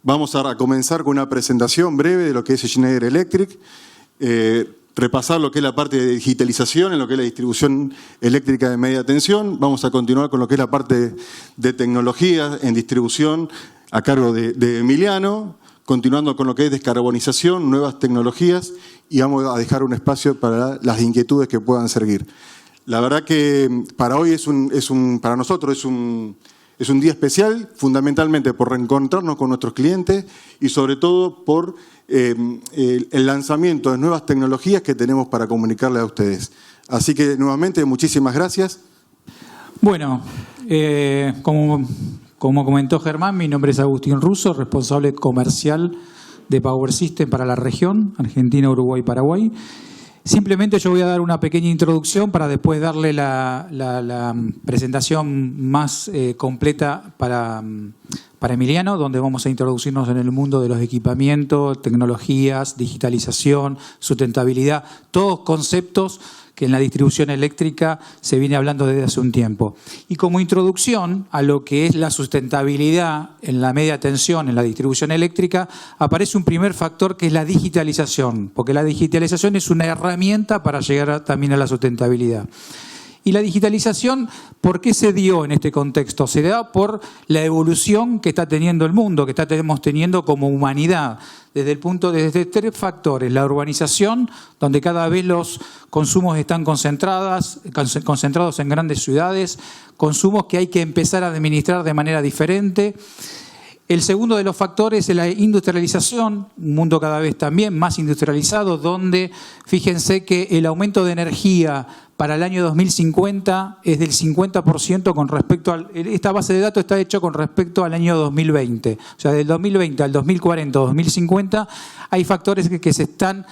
Vamos a comenzar con una presentación breve de lo que es Schneider Electric, repasar lo que es la parte de digitalización en lo que es la distribución eléctrica de media tensión. Vamos a continuar con lo que es la parte de tecnología en distribución a cargo de Emiliano, continuando con lo que es descarbonización, nuevas tecnologías, y vamos a dejar un espacio para las inquietudes que puedan seguir. La verdad que para hoy para nosotros es un día especial, fundamentalmente por reencontrarnos con nuestros clientes y sobre todo por el lanzamiento de nuevas tecnologías que tenemos para comunicarles a ustedes. Así que nuevamente muchísimas gracias. Bueno, como comentó Germán, mi nombre es Agustín Russo, responsable comercial de Power System para la región, Argentina, Uruguay, Paraguay. Simplemente yo voy a dar una pequeña introducción para después darle la presentación más completa para Emiliano, donde vamos a introducirnos en el mundo de los equipamientos, tecnologías, digitalización, sustentabilidad, todos conceptos que en la distribución eléctrica se viene hablando desde hace un tiempo. Y como introducción a lo que es la sustentabilidad en la media tensión, en la distribución eléctrica, aparece un primer factor que es la digitalización, porque la digitalización es una herramienta para llegar también a la sustentabilidad. Y la digitalización, ¿por qué se dio en este contexto? Se da por la evolución que está teniendo el mundo, que estamos teniendo como humanidad. Desde tres factores: la urbanización, donde cada vez los consumos están concentrados en grandes ciudades, consumos que hay que empezar a administrar de manera diferente. El segundo de los factores es la industrialización, un mundo cada vez también más industrializado, donde fíjense que el aumento de energía para el año 2050 es del 50% con respecto a... Esta base de datos está hecha con respecto al año 2020. O sea, del 2020 al 2040, 2050, hay factores que se están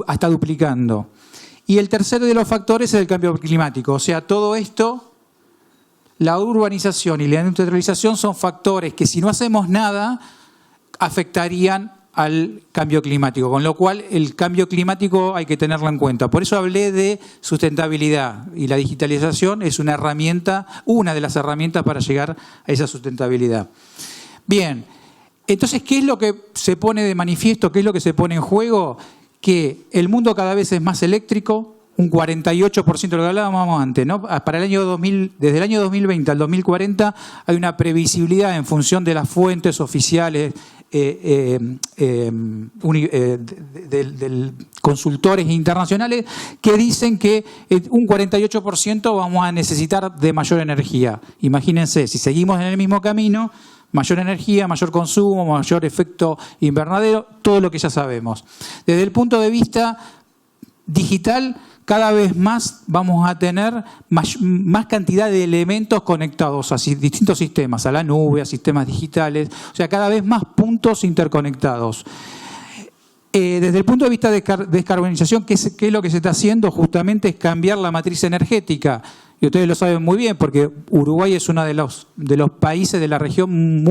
hasta duplicando. Y el tercero de los factores es el cambio climático. O sea, todo esto... La urbanización y la industrialización son factores que, si no hacemos nada, afectarían al cambio climático, con lo cual el cambio climático hay que tenerlo en cuenta. Por eso hablé de sustentabilidad, y la digitalización es una de las herramientas para llegar a esa sustentabilidad. Bien, entonces, ¿qué es lo que se pone de manifiesto? ¿Qué es lo que se pone en juego? Que el mundo cada vez es más eléctrico. Un 48% de lo que hablábamos antes, ¿no? Para el año 2000, desde el año 2020 al 2040 hay una previsibilidad en función de las fuentes oficiales de consultores internacionales que dicen que un 48% vamos a necesitar de mayor energía. Imagínense, si seguimos en el mismo camino, mayor energía, mayor consumo, mayor efecto invernadero, todo lo que ya sabemos. Desde el punto de vista digital, cada vez más vamos a tener más cantidad de elementos conectados a distintos sistemas, a la nube, a sistemas digitales, o sea, cada vez más puntos interconectados. Desde el punto de vista de descarbonización, ¿qué es lo que se está haciendo? Justamente es cambiar la matriz energética. Y ustedes lo saben muy bien, porque Uruguay es uno de los países de la región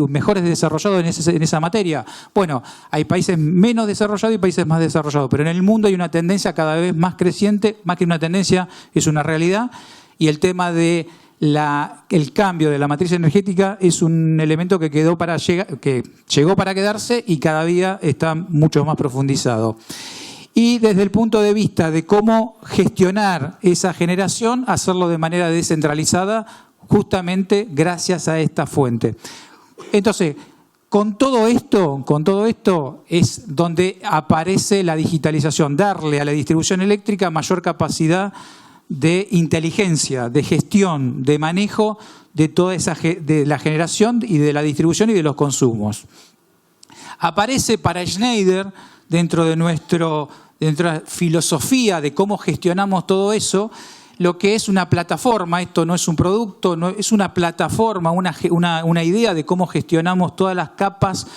mejores desarrollados en esa materia. Bueno, hay países menos desarrollados y países más desarrollados, pero en el mundo hay una tendencia cada vez más creciente, más que una tendencia, es una realidad, y el tema de el cambio de la matriz energética es un elemento que llegó para quedarse y cada día está mucho más profundizado. Y desde el punto de vista de cómo gestionar esa generación, hacerlo de manera descentralizada, justamente gracias a esta fuente. Entonces, con todo esto es donde aparece la digitalización, darle a la distribución eléctrica mayor capacidad de inteligencia, de gestión, de manejo de toda de la generación y de la distribución y de los consumos. Aparece para Schneider, dentro de nuestra filosofía de cómo gestionamos todo eso, lo que es una plataforma. Esto no es un producto, no, es una plataforma, una idea de cómo gestionamos todas las capas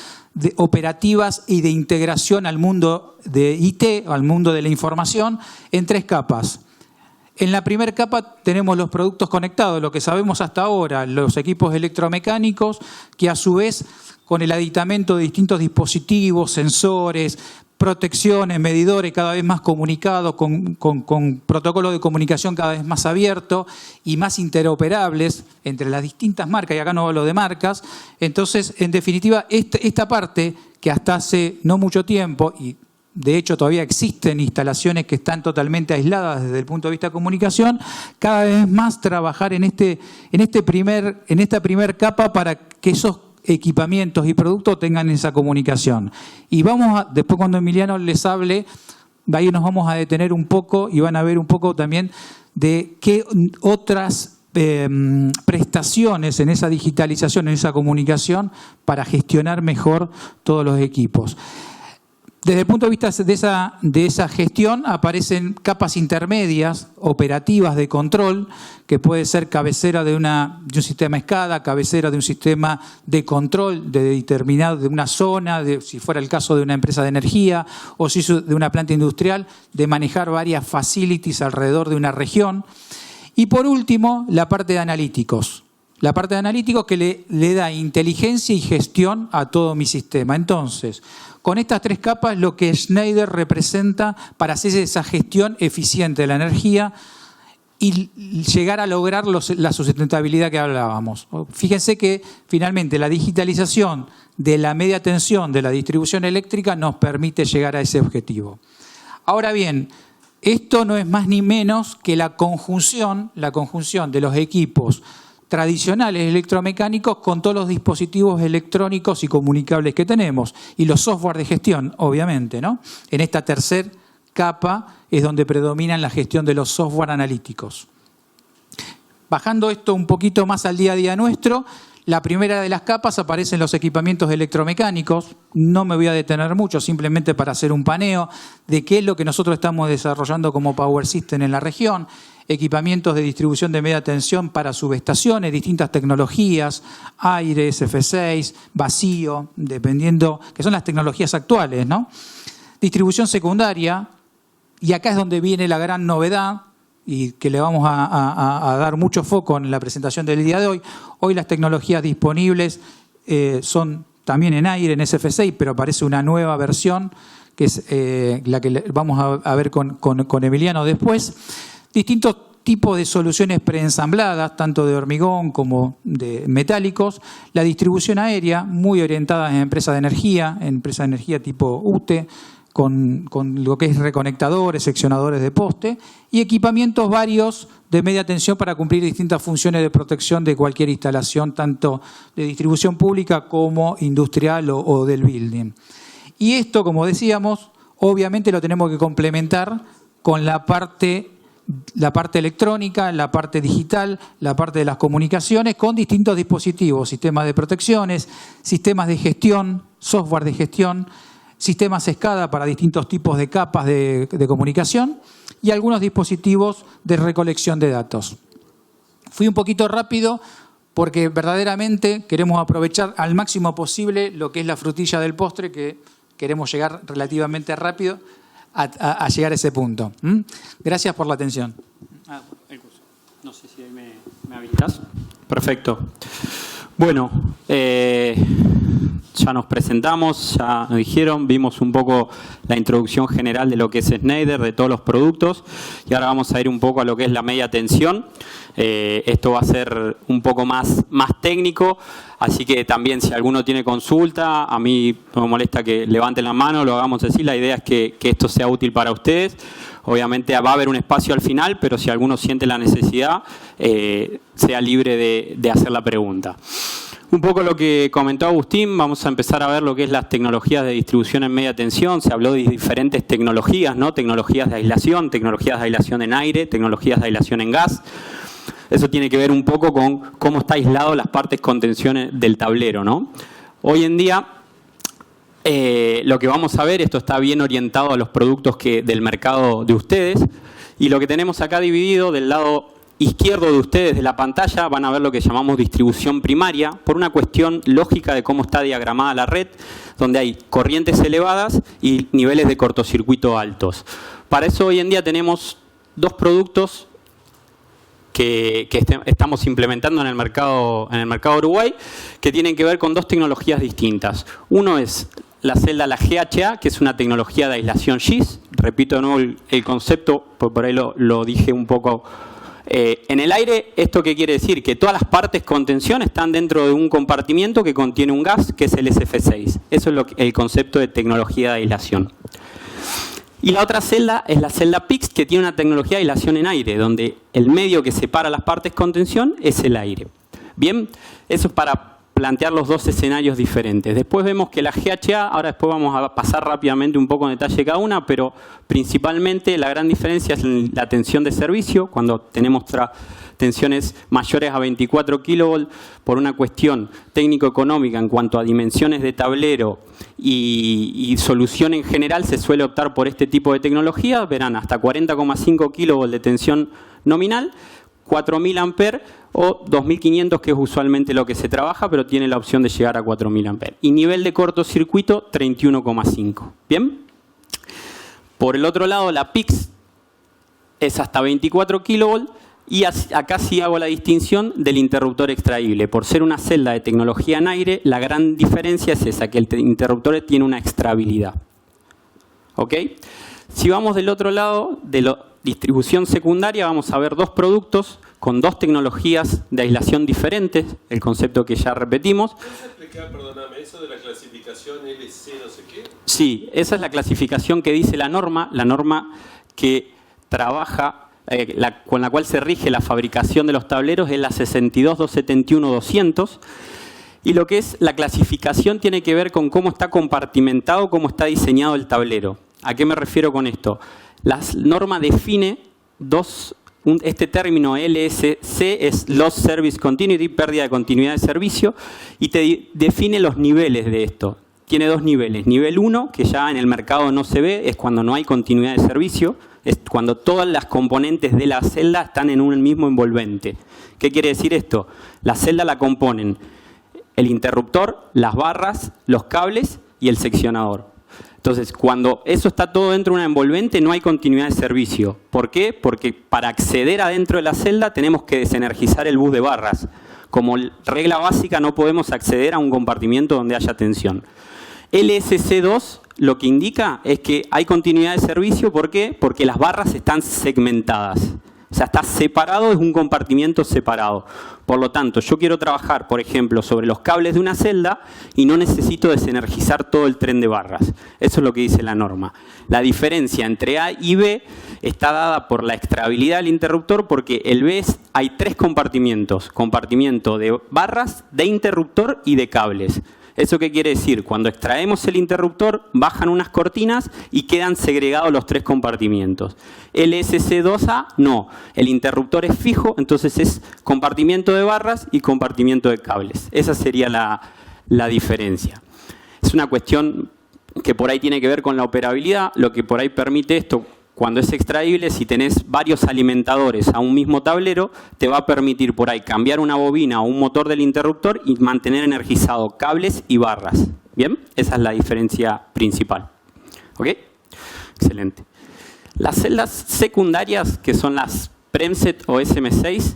operativas y de integración al mundo de IT, al mundo de la información, en tres capas. En la primera capa tenemos los productos conectados, lo que sabemos hasta ahora, los equipos electromecánicos, que a su vez, con el aditamento de distintos dispositivos, sensores, protecciones, medidores cada vez más comunicados, con protocolos de comunicación cada vez más abiertos y más interoperables entre las distintas marcas, y acá no hablo de marcas. Entonces, en definitiva, esta parte que hasta hace no mucho tiempo, y de hecho todavía existen instalaciones que están totalmente aisladas desde el punto de vista de comunicación, cada vez más trabajar en esta primer capa para que esos equipamientos y productos tengan esa comunicación. Y después cuando Emiliano les hable, de ahí nos vamos a detener un poco y van a ver un poco también de qué otras prestaciones en esa digitalización, en esa comunicación, para gestionar mejor todos los equipos. Desde el punto de vista de esa gestión aparecen capas intermedias, operativas de control, que puede ser cabecera de un sistema SCADA, cabecera de un sistema de control de una zona, si fuera el caso de una empresa de energía o si de una planta industrial, de manejar varias facilities alrededor de una región. Y por último, la parte de analíticos. La parte de analíticos que le da inteligencia y gestión a todo mi sistema. Entonces, con estas tres capas es lo que Schneider representa para hacer esa gestión eficiente de la energía y llegar a lograr la sustentabilidad que hablábamos. Fíjense que finalmente la digitalización de la media tensión de la distribución eléctrica nos permite llegar a ese objetivo. Ahora bien, esto no es más ni menos que la conjunción de los equipos tradicionales electromecánicos con todos los dispositivos electrónicos y comunicables que tenemos y los software de gestión, obviamente, ¿no? En esta tercera capa es donde predominan la gestión de los software analíticos. Bajando esto un poquito más al día a día nuestro, la primera de las capas aparecen los equipamientos electromecánicos. No me voy a detener mucho, simplemente para hacer un paneo de qué es lo que nosotros estamos desarrollando como Power System en la región. Equipamientos de distribución de media tensión para subestaciones, distintas tecnologías, aire, SF6, vacío, dependiendo, que son las tecnologías actuales, ¿no? Distribución secundaria, y acá es donde viene la gran novedad, y que le vamos a dar mucho foco en la presentación del día de hoy. Hoy las tecnologías disponibles son también en aire, en SF6, pero aparece una nueva versión, que es la que vamos a ver con Emiliano después. Distintos tipos de soluciones preensambladas, tanto de hormigón como de metálicos. La distribución aérea, muy orientada en empresas de energía tipo UTE, con lo que es reconectadores, seccionadores de poste, y equipamientos varios de media tensión para cumplir distintas funciones de protección de cualquier instalación, tanto de distribución pública como industrial o del building. Y esto, como decíamos, obviamente lo tenemos que complementar con la parte electrónica, la parte digital, la parte de las comunicaciones, con distintos dispositivos, sistemas de protecciones, sistemas de gestión, software de gestión, sistemas SCADA para distintos tipos de capas de comunicación y algunos dispositivos de recolección de datos. Fui un poquito rápido porque verdaderamente queremos aprovechar al máximo posible lo que es la frutilla del postre, que queremos llegar relativamente rápido a llegar a ese punto. Gracias por la atención. El curso. No sé si ahí me habilitas. Perfecto. Bueno, ya nos presentamos, ya nos dijeron, vimos un poco la introducción general de lo que es Schneider, de todos los productos, y ahora vamos a ir un poco a lo que es la media tensión. Esto va a ser un poco más técnico, así que también si alguno tiene consulta, a mí no me molesta que levanten la mano, lo hagamos así. La idea es que esto sea útil para ustedes. Obviamente va a haber un espacio al final, pero si alguno siente la necesidad, sea libre de hacer la pregunta. Un poco lo que comentó Agustín, vamos a empezar a ver lo que es las tecnologías de distribución en media tensión. Se habló de diferentes tecnologías, ¿no? Tecnologías de aislación en aire, tecnologías de aislación en gas. Eso tiene que ver un poco con cómo está aislado las partes con tensiones del tablero, ¿no? Hoy en día, lo que vamos a ver, esto está bien orientado a los productos del mercado de ustedes, y lo que tenemos acá dividido del lado izquierdo de ustedes de la pantalla van a ver lo que llamamos distribución primaria, por una cuestión lógica de cómo está diagramada la red, donde hay corrientes elevadas y niveles de cortocircuito altos. Para eso hoy en día tenemos dos productos que estamos implementando en el mercado Uruguay, que tienen que ver con dos tecnologías distintas. Uno es la celda, la GHA, que es una tecnología de aislación GIS. Repito de nuevo el concepto, por ahí lo dije un poco. En el aire, ¿esto qué quiere decir? Que todas las partes con tensión están dentro de un compartimiento que contiene un gas, que es el SF6. Eso es el concepto de tecnología de aislación. Y la otra celda es la celda PIX, que tiene una tecnología de aislación en aire, donde el medio que separa las partes con tensión es el aire. Bien, eso es para plantear los dos escenarios diferentes. Después vemos que la GHA, ahora después vamos a pasar rápidamente un poco en detalle cada una, pero principalmente la gran diferencia es la tensión de servicio, cuando tenemos tensiones mayores a 24 kV por una cuestión técnico-económica en cuanto a dimensiones de tablero y solución en general, se suele optar por este tipo de tecnología. Verán, hasta 40,5 kV de tensión nominal, 4.000 amperes o 2.500, que es usualmente lo que se trabaja, pero tiene la opción de llegar a 4.000 amperes. Y nivel de cortocircuito, 31,5. ¿Bien? Por el otro lado, la PIX es hasta 24 kV y acá sí hago la distinción del interruptor extraíble. Por ser una celda de tecnología en aire, la gran diferencia es esa, que el interruptor tiene una extrabilidad. ¿Ok? Si vamos del otro lado, de la distribución secundaria, vamos a ver dos productos con dos tecnologías de aislación diferentes, el concepto que ya repetimos. ¿Puedes explicar, perdóname, eso de la clasificación LC no sé qué? Sí, esa es la clasificación que dice la norma que trabaja, con la cual se rige la fabricación de los tableros, es la 62.271.200. Y lo que es la clasificación tiene que ver con cómo está compartimentado, cómo está diseñado el tablero. ¿A qué me refiero con esto? La norma define este término LSC, es Lost Service Continuity, pérdida de continuidad de servicio, y te define los niveles de esto. Tiene dos niveles. Nivel 1, que ya en el mercado no se ve, es cuando no hay continuidad de servicio, es cuando todas las componentes de la celda están en un mismo envolvente. ¿Qué quiere decir esto? La celda la componen el interruptor, las barras, los cables y el seccionador. Entonces, cuando eso está todo dentro de una envolvente, no hay continuidad de servicio. ¿Por qué? Porque para acceder adentro de la celda tenemos que desenergizar el bus de barras. Como regla básica, no podemos acceder a un compartimiento donde haya tensión. LSC2 lo que indica es que hay continuidad de servicio. ¿Por qué? Porque las barras están segmentadas. O sea, está separado, es un compartimiento separado. Por lo tanto, yo quiero trabajar, por ejemplo, sobre los cables de una celda y no necesito desenergizar todo el tren de barras. Eso es lo que dice la norma. La diferencia entre A y B está dada por la extrabilidad del interruptor, porque el B hay tres compartimientos. Compartimiento de barras, de interruptor y de cables. ¿Eso qué quiere decir? Cuando extraemos el interruptor, bajan unas cortinas y quedan segregados los tres compartimientos. LSC2A, no. El interruptor es fijo, entonces es compartimiento de barras y compartimiento de cables. Esa sería la diferencia. Es una cuestión que por ahí tiene que ver con la operabilidad. Lo que por ahí permite esto, cuando es extraíble, si tenés varios alimentadores a un mismo tablero, te va a permitir por ahí cambiar una bobina o un motor del interruptor y mantener energizado cables y barras. ¿Bien? Esa es la diferencia principal. ¿Ok? Excelente. Las celdas secundarias, que son las Premset o SM6,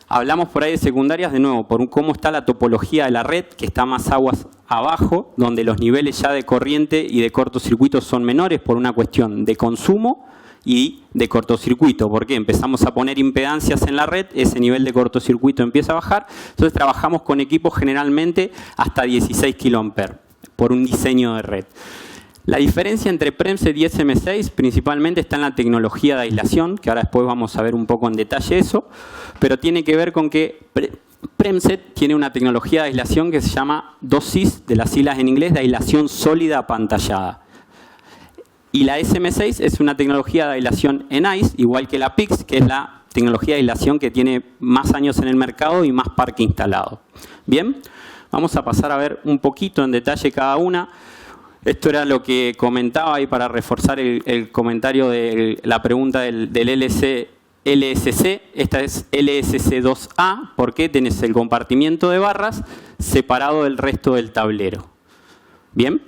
hablamos por ahí de secundarias de nuevo, por cómo está la topología de la red, que está más aguas abajo, donde los niveles ya de corriente y de cortocircuito son menores por una cuestión de consumo y de cortocircuito, porque empezamos a poner impedancias en la red, ese nivel de cortocircuito empieza a bajar, entonces trabajamos con equipos generalmente hasta 16 kA por un diseño de red. La diferencia entre Premset y SM6 principalmente está en la tecnología de aislación, que ahora después vamos a ver un poco en detalle eso, pero tiene que ver con que Premset tiene una tecnología de aislación que se llama 2SIS, de las siglas en inglés, de aislación sólida apantallada. Y la SM6 es una tecnología de aislación en ICE, igual que la PIX, que es la tecnología de aislación que tiene más años en el mercado y más parque instalado. Bien, vamos a pasar a ver un poquito en detalle cada una. Esto era lo que comentaba ahí para reforzar el comentario de la pregunta del LSC. Esta es LSC2A, porque tenés el compartimiento de barras separado del resto del tablero. Bien,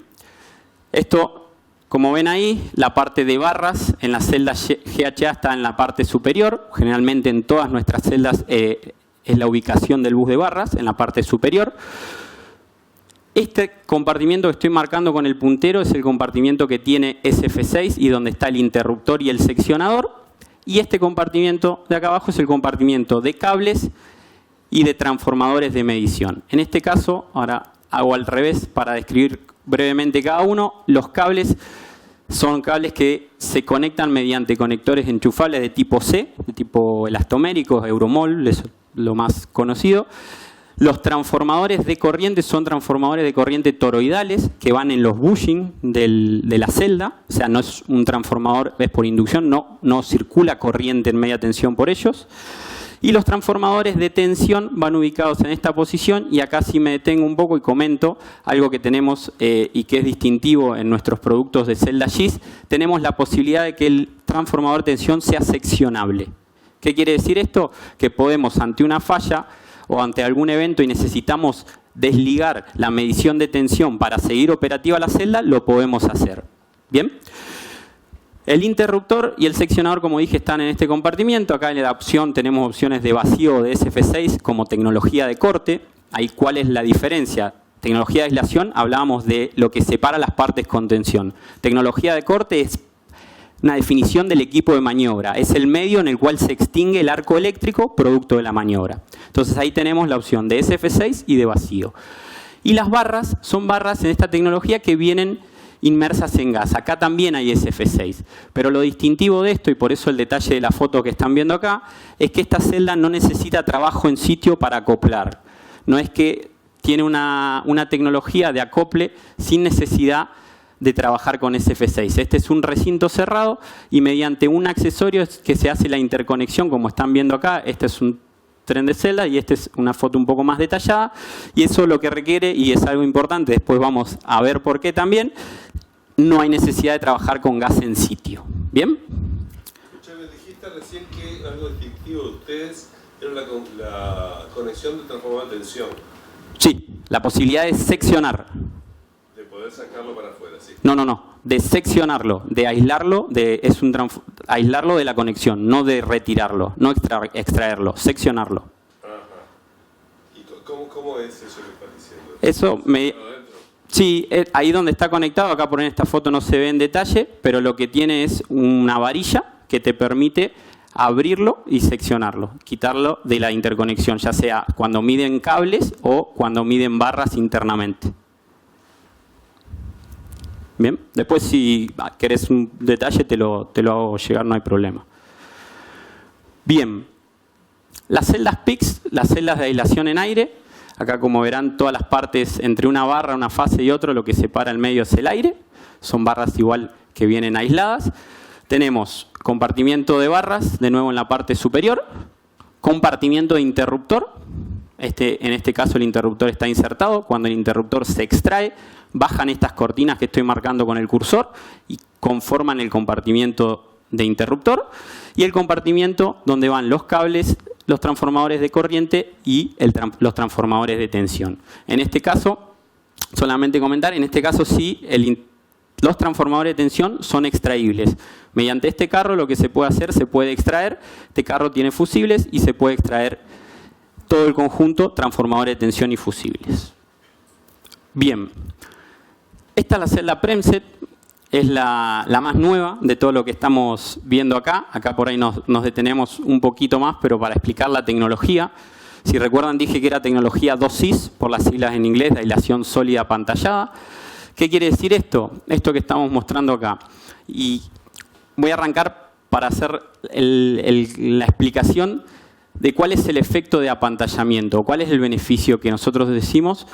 esto, como ven ahí, la parte de barras en la celda GHA está en la parte superior. Generalmente en todas nuestras celdas es la ubicación del bus de barras en la parte superior. Este compartimiento que estoy marcando con el puntero es el compartimiento que tiene SF6 y donde está el interruptor y el seccionador. Y este compartimiento de acá abajo es el compartimiento de cables y de transformadores de medición. En este caso, ahora hago al revés para describir brevemente cada uno. Los cables son cables que se conectan mediante conectores enchufables de tipo C, de tipo elastoméricos, Euromol, es lo más conocido. Los transformadores de corriente son transformadores de corriente toroidales que van en los bushing de la celda. O sea, no es un transformador, es por inducción, no circula corriente en media tensión por ellos. Y los transformadores de tensión van ubicados en esta posición, y acá sí me detengo un poco y comento algo que tenemos y que es distintivo en nuestros productos de celda GIS. Tenemos la posibilidad de que el transformador de tensión sea seccionable. ¿Qué quiere decir esto? Que podemos, ante una falla o ante algún evento y necesitamos desligar la medición de tensión para seguir operativa la celda, lo podemos hacer. ¿Bien? El interruptor y el seccionador, como dije, están en este compartimiento. Acá en la opción tenemos opciones de vacío de SF6 como tecnología de corte. Ahí, ¿cuál es la diferencia? Tecnología de aislación, hablábamos de lo que separa las partes con tensión. Tecnología de corte es una definición del equipo de maniobra. Es el medio en el cual se extingue el arco eléctrico producto de la maniobra. Entonces ahí tenemos la opción de SF6 y de vacío. Y las barras son barras en esta tecnología que vienen inmersas en gas. Acá también hay SF6. Pero lo distintivo de esto, y por eso el detalle de la foto que están viendo acá, es que esta celda no necesita trabajo en sitio para acoplar. No es que tiene una tecnología de acople sin necesidad de trabajar con SF6. Este es un recinto cerrado y mediante un accesorio es que se hace la interconexión, como están viendo acá. Este es un tren de celda y esta es una foto un poco más detallada, y eso lo que requiere, y es algo importante, después vamos a ver por qué también, no hay necesidad de trabajar con gas en sitio. ¿Bien? Escuchame, dijiste recién que algo distintivo de ustedes era la conexión de transformador de tensión. Sí, la posibilidad de seccionar. De poder sacarlo para afuera, sí. No, de seccionarlo, de aislarlo, aislarlo de la conexión, no de retirarlo, no extraerlo, seccionarlo. Ajá. ¿Y cómo es eso que estás diciendo? Eso sí, ahí donde está conectado, acá por en esta foto no se ve en detalle, pero lo que tiene es una varilla que te permite abrirlo y seccionarlo, quitarlo de la interconexión, ya sea cuando miden cables o cuando miden barras internamente. Bien, después si querés un detalle te lo hago llegar, no hay problema. Bien, las celdas PIX, las celdas de aislación en aire, acá como verán todas las partes entre una barra, una fase y otro, lo que separa el medio es el aire, son barras igual que vienen aisladas. Tenemos compartimiento de barras, de nuevo en la parte superior, compartimiento de interruptor, en este caso el interruptor está insertado, cuando el interruptor se extrae, bajan estas cortinas que estoy marcando con el cursor y conforman el compartimiento de interruptor, y el compartimiento donde van los cables, los transformadores de corriente y los transformadores de tensión. En este caso, solamente comentar, en este caso sí, los transformadores de tensión son extraíbles. Mediante este carro lo que se puede hacer, se puede extraer, este carro tiene fusibles y se puede extraer todo el conjunto, transformadores de tensión y fusibles. Bien. Esta es la celda Premset, es la más nueva de todo lo que estamos viendo acá. Acá por ahí nos detenemos un poquito más, pero para explicar la tecnología. Si recuerdan, dije que era tecnología 2CIS, por las siglas en inglés, de aislación sólida pantallada. ¿Qué quiere decir esto? Esto que estamos mostrando acá. Y voy a arrancar para hacer la explicación de cuál es el efecto de apantallamiento, cuál es el beneficio que nosotros decimos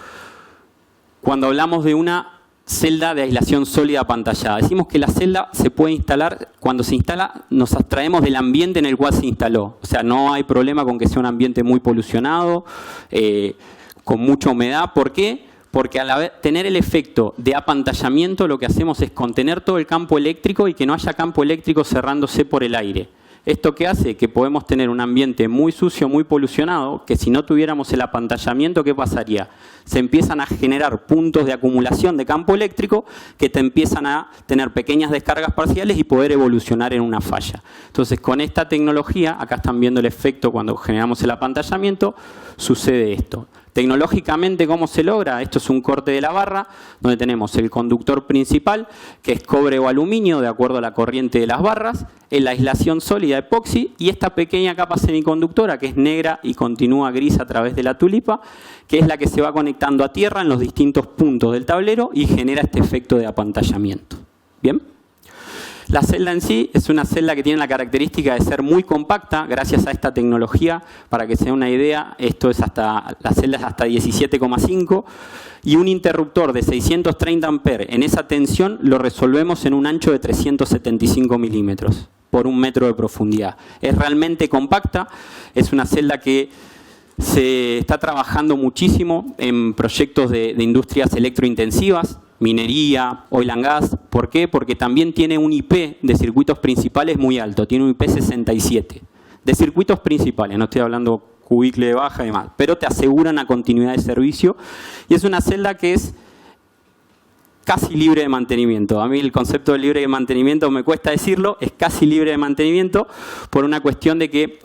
cuando hablamos de una celda de aislación sólida pantallada. Decimos que la celda se puede instalar, cuando se instala nos abstraemos del ambiente en el cual se instaló. O sea, no hay problema con que sea un ambiente muy polucionado, con mucha humedad. ¿Por qué? Porque al tener el efecto de apantallamiento lo que hacemos es contener todo el campo eléctrico y que no haya campo eléctrico cerrándose por el aire. ¿Esto qué hace? Que podemos tener un ambiente muy sucio, muy polucionado, que si no tuviéramos el apantallamiento, ¿qué pasaría? Se empiezan a generar puntos de acumulación de campo eléctrico que te empiezan a tener pequeñas descargas parciales y poder evolucionar en una falla. Entonces, con esta tecnología, acá están viendo el efecto cuando generamos el apantallamiento, sucede esto. Tecnológicamente, ¿cómo se logra? Esto es un corte de la barra, donde tenemos el conductor principal, que es cobre o aluminio, de acuerdo a la corriente de las barras, la aislación sólida epoxi, y esta pequeña capa semiconductora, que es negra y continúa gris a través de la tulipa, que es la que se va conectando a tierra en los distintos puntos del tablero y genera este efecto de apantallamiento. ¿Bien? La celda en sí es una celda que tiene la característica de ser muy compacta gracias a esta tecnología. Para que se den una idea, la celda es hasta 17,5 y un interruptor de 630 amperes en esa tensión lo resolvemos en un ancho de 375 milímetros por 1 metro de profundidad. Es realmente compacta, es una celda que se está trabajando muchísimo en proyectos de industrias electrointensivas, minería, oil and gas. ¿Por qué? Porque también tiene un IP de circuitos principales muy alto, tiene un IP 67. De circuitos principales, no estoy hablando cubicle de baja y demás, pero te aseguran la continuidad de servicio. Y es una celda que es casi libre de mantenimiento. A mí el concepto de libre de mantenimiento me cuesta decirlo, es casi libre de mantenimiento por una cuestión de que,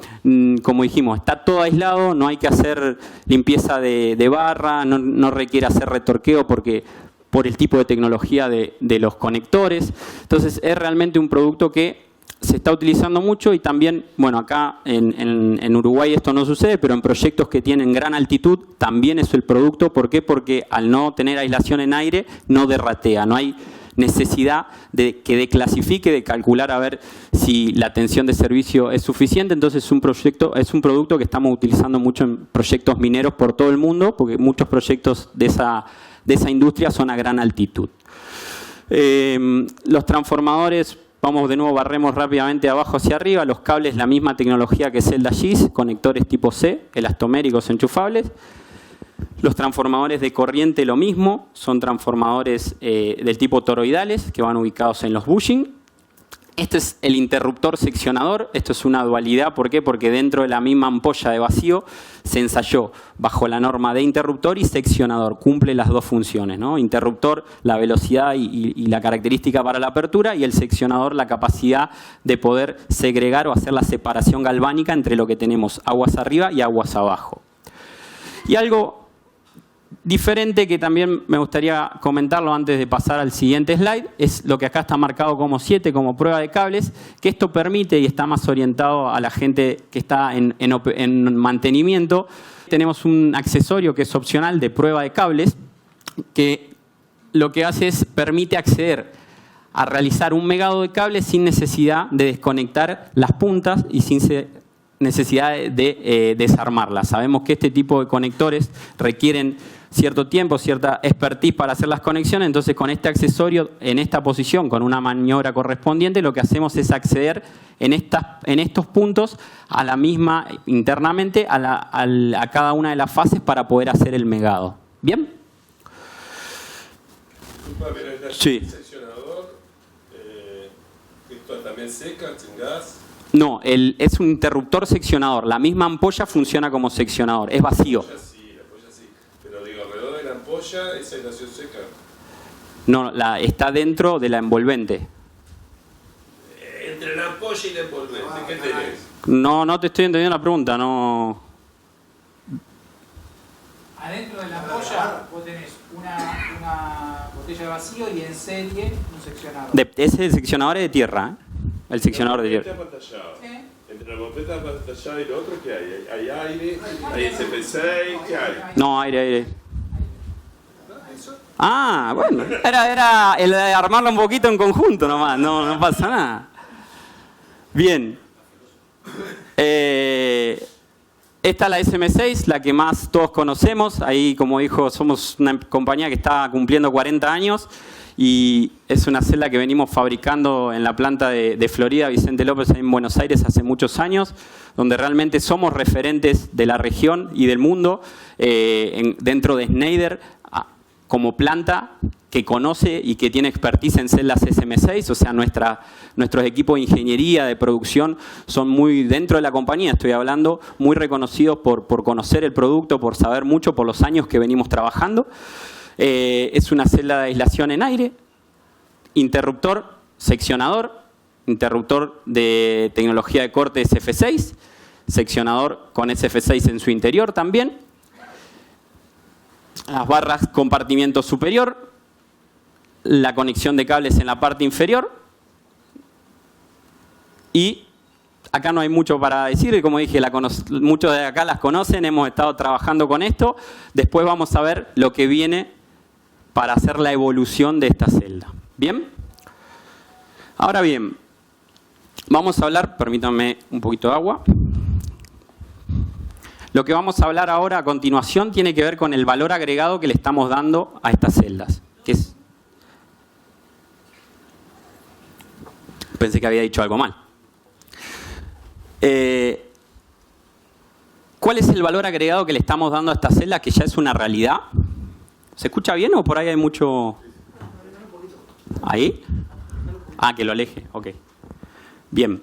como dijimos, está todo aislado, no hay que hacer limpieza de barra, no requiere hacer retorqueo por el tipo de tecnología de los conectores. Entonces es realmente un producto que se está utilizando mucho y también, bueno, acá en Uruguay esto no sucede, pero en proyectos que tienen gran altitud también es el producto. ¿Por qué? Porque al no tener aislación en aire no derratea, no hay necesidad de que declasifique, de calcular a ver si la tensión de servicio es suficiente. Entonces es un producto que estamos utilizando mucho en proyectos mineros por todo el mundo, porque muchos proyectos de esa industria son a gran altitud. Los transformadores, vamos de nuevo, barremos rápidamente de abajo hacia arriba. Los cables, la misma tecnología que celda GIS, conectores tipo C, elastoméricos enchufables. Los transformadores de corriente, lo mismo, son transformadores del tipo toroidales que van ubicados en los bushing. Este es el interruptor seccionador. Esto es una dualidad. ¿Por qué? Porque dentro de la misma ampolla de vacío se ensayó bajo la norma de interruptor y seccionador. Cumple las dos funciones, ¿no? Interruptor, la velocidad y la característica para la apertura, y el seccionador, la capacidad de poder segregar o hacer la separación galvánica entre lo que tenemos aguas arriba y aguas abajo. Y algo diferente que también me gustaría comentarlo antes de pasar al siguiente slide es lo que acá está marcado como 7, como prueba de cables, que esto permite y está más orientado a la gente que está en mantenimiento. Tenemos un accesorio que es opcional de prueba de cables, que lo que hace es permite acceder a realizar un megado de cables sin necesidad de desconectar las puntas y sin necesidad de desarmarlas. Sabemos que este tipo de conectores requieren cierto tiempo, cierta expertise para hacer las conexiones. Entonces, con este accesorio, en esta posición, con una maniobra correspondiente, lo que hacemos es acceder en estos puntos a la misma, internamente, a cada una de las fases para poder hacer el megado. ¿Bien? Sí. ¿Seccionador? ¿Esto también seca, sin gas? No, es un interruptor seccionador. La misma ampolla funciona como seccionador. Es vacío. ¿Esa aislación seca? No, está dentro de la envolvente. Entre la ampolla y la envolvente, ¿qué tenés? No te estoy entendiendo la pregunta, no. Adentro de la ampolla vos tenés una botella de vacío y en serie un seccionador. Ese es el seccionador de tierra, ¿eh? El seccionador de tierra. Entre la bombeta apantallada y lo otro, ¿qué hay? ¿Hay aire? ¿Hay SF6? ¿Qué hay? No, aire. Ah, bueno, era el de armarlo un poquito en conjunto nomás, no pasa nada. Bien. Esta es la SM6, la que más todos conocemos. Ahí, como dijo, somos una compañía que está cumpliendo 40 años y es una celda que venimos fabricando en la planta de Florida, Vicente López, en Buenos Aires, hace muchos años, donde realmente somos referentes de la región y del mundo dentro de Schneider, como planta que conoce y que tiene expertise en celdas SM6, o sea, nuestros equipos de ingeniería, de producción, son muy, dentro de la compañía, estoy hablando, muy reconocidos por conocer el producto, por saber mucho, por los años que venimos trabajando. Es una celda de aislación en aire, interruptor, seccionador, interruptor de tecnología de corte SF6, seccionador con SF6 en su interior también. las barras compartimiento superior, la conexión de cables en la parte inferior y acá no hay mucho para decir, como dije, muchos de acá las conocen, hemos estado trabajando con esto. Después vamos a ver lo que viene para hacer la evolución de esta celda. ¿Bien? Ahora bien, vamos a hablar, permítanme un poquito de agua. Lo que vamos a hablar ahora a continuación tiene que ver con el valor agregado que le estamos dando a estas celdas. Pensé que había dicho algo mal. ¿Cuál es el valor agregado que le estamos dando a esta celda que ya es una realidad? ¿Se escucha bien o por ahí hay mucho...? ¿Ahí? Ah, que lo aleje. Ok. Bien.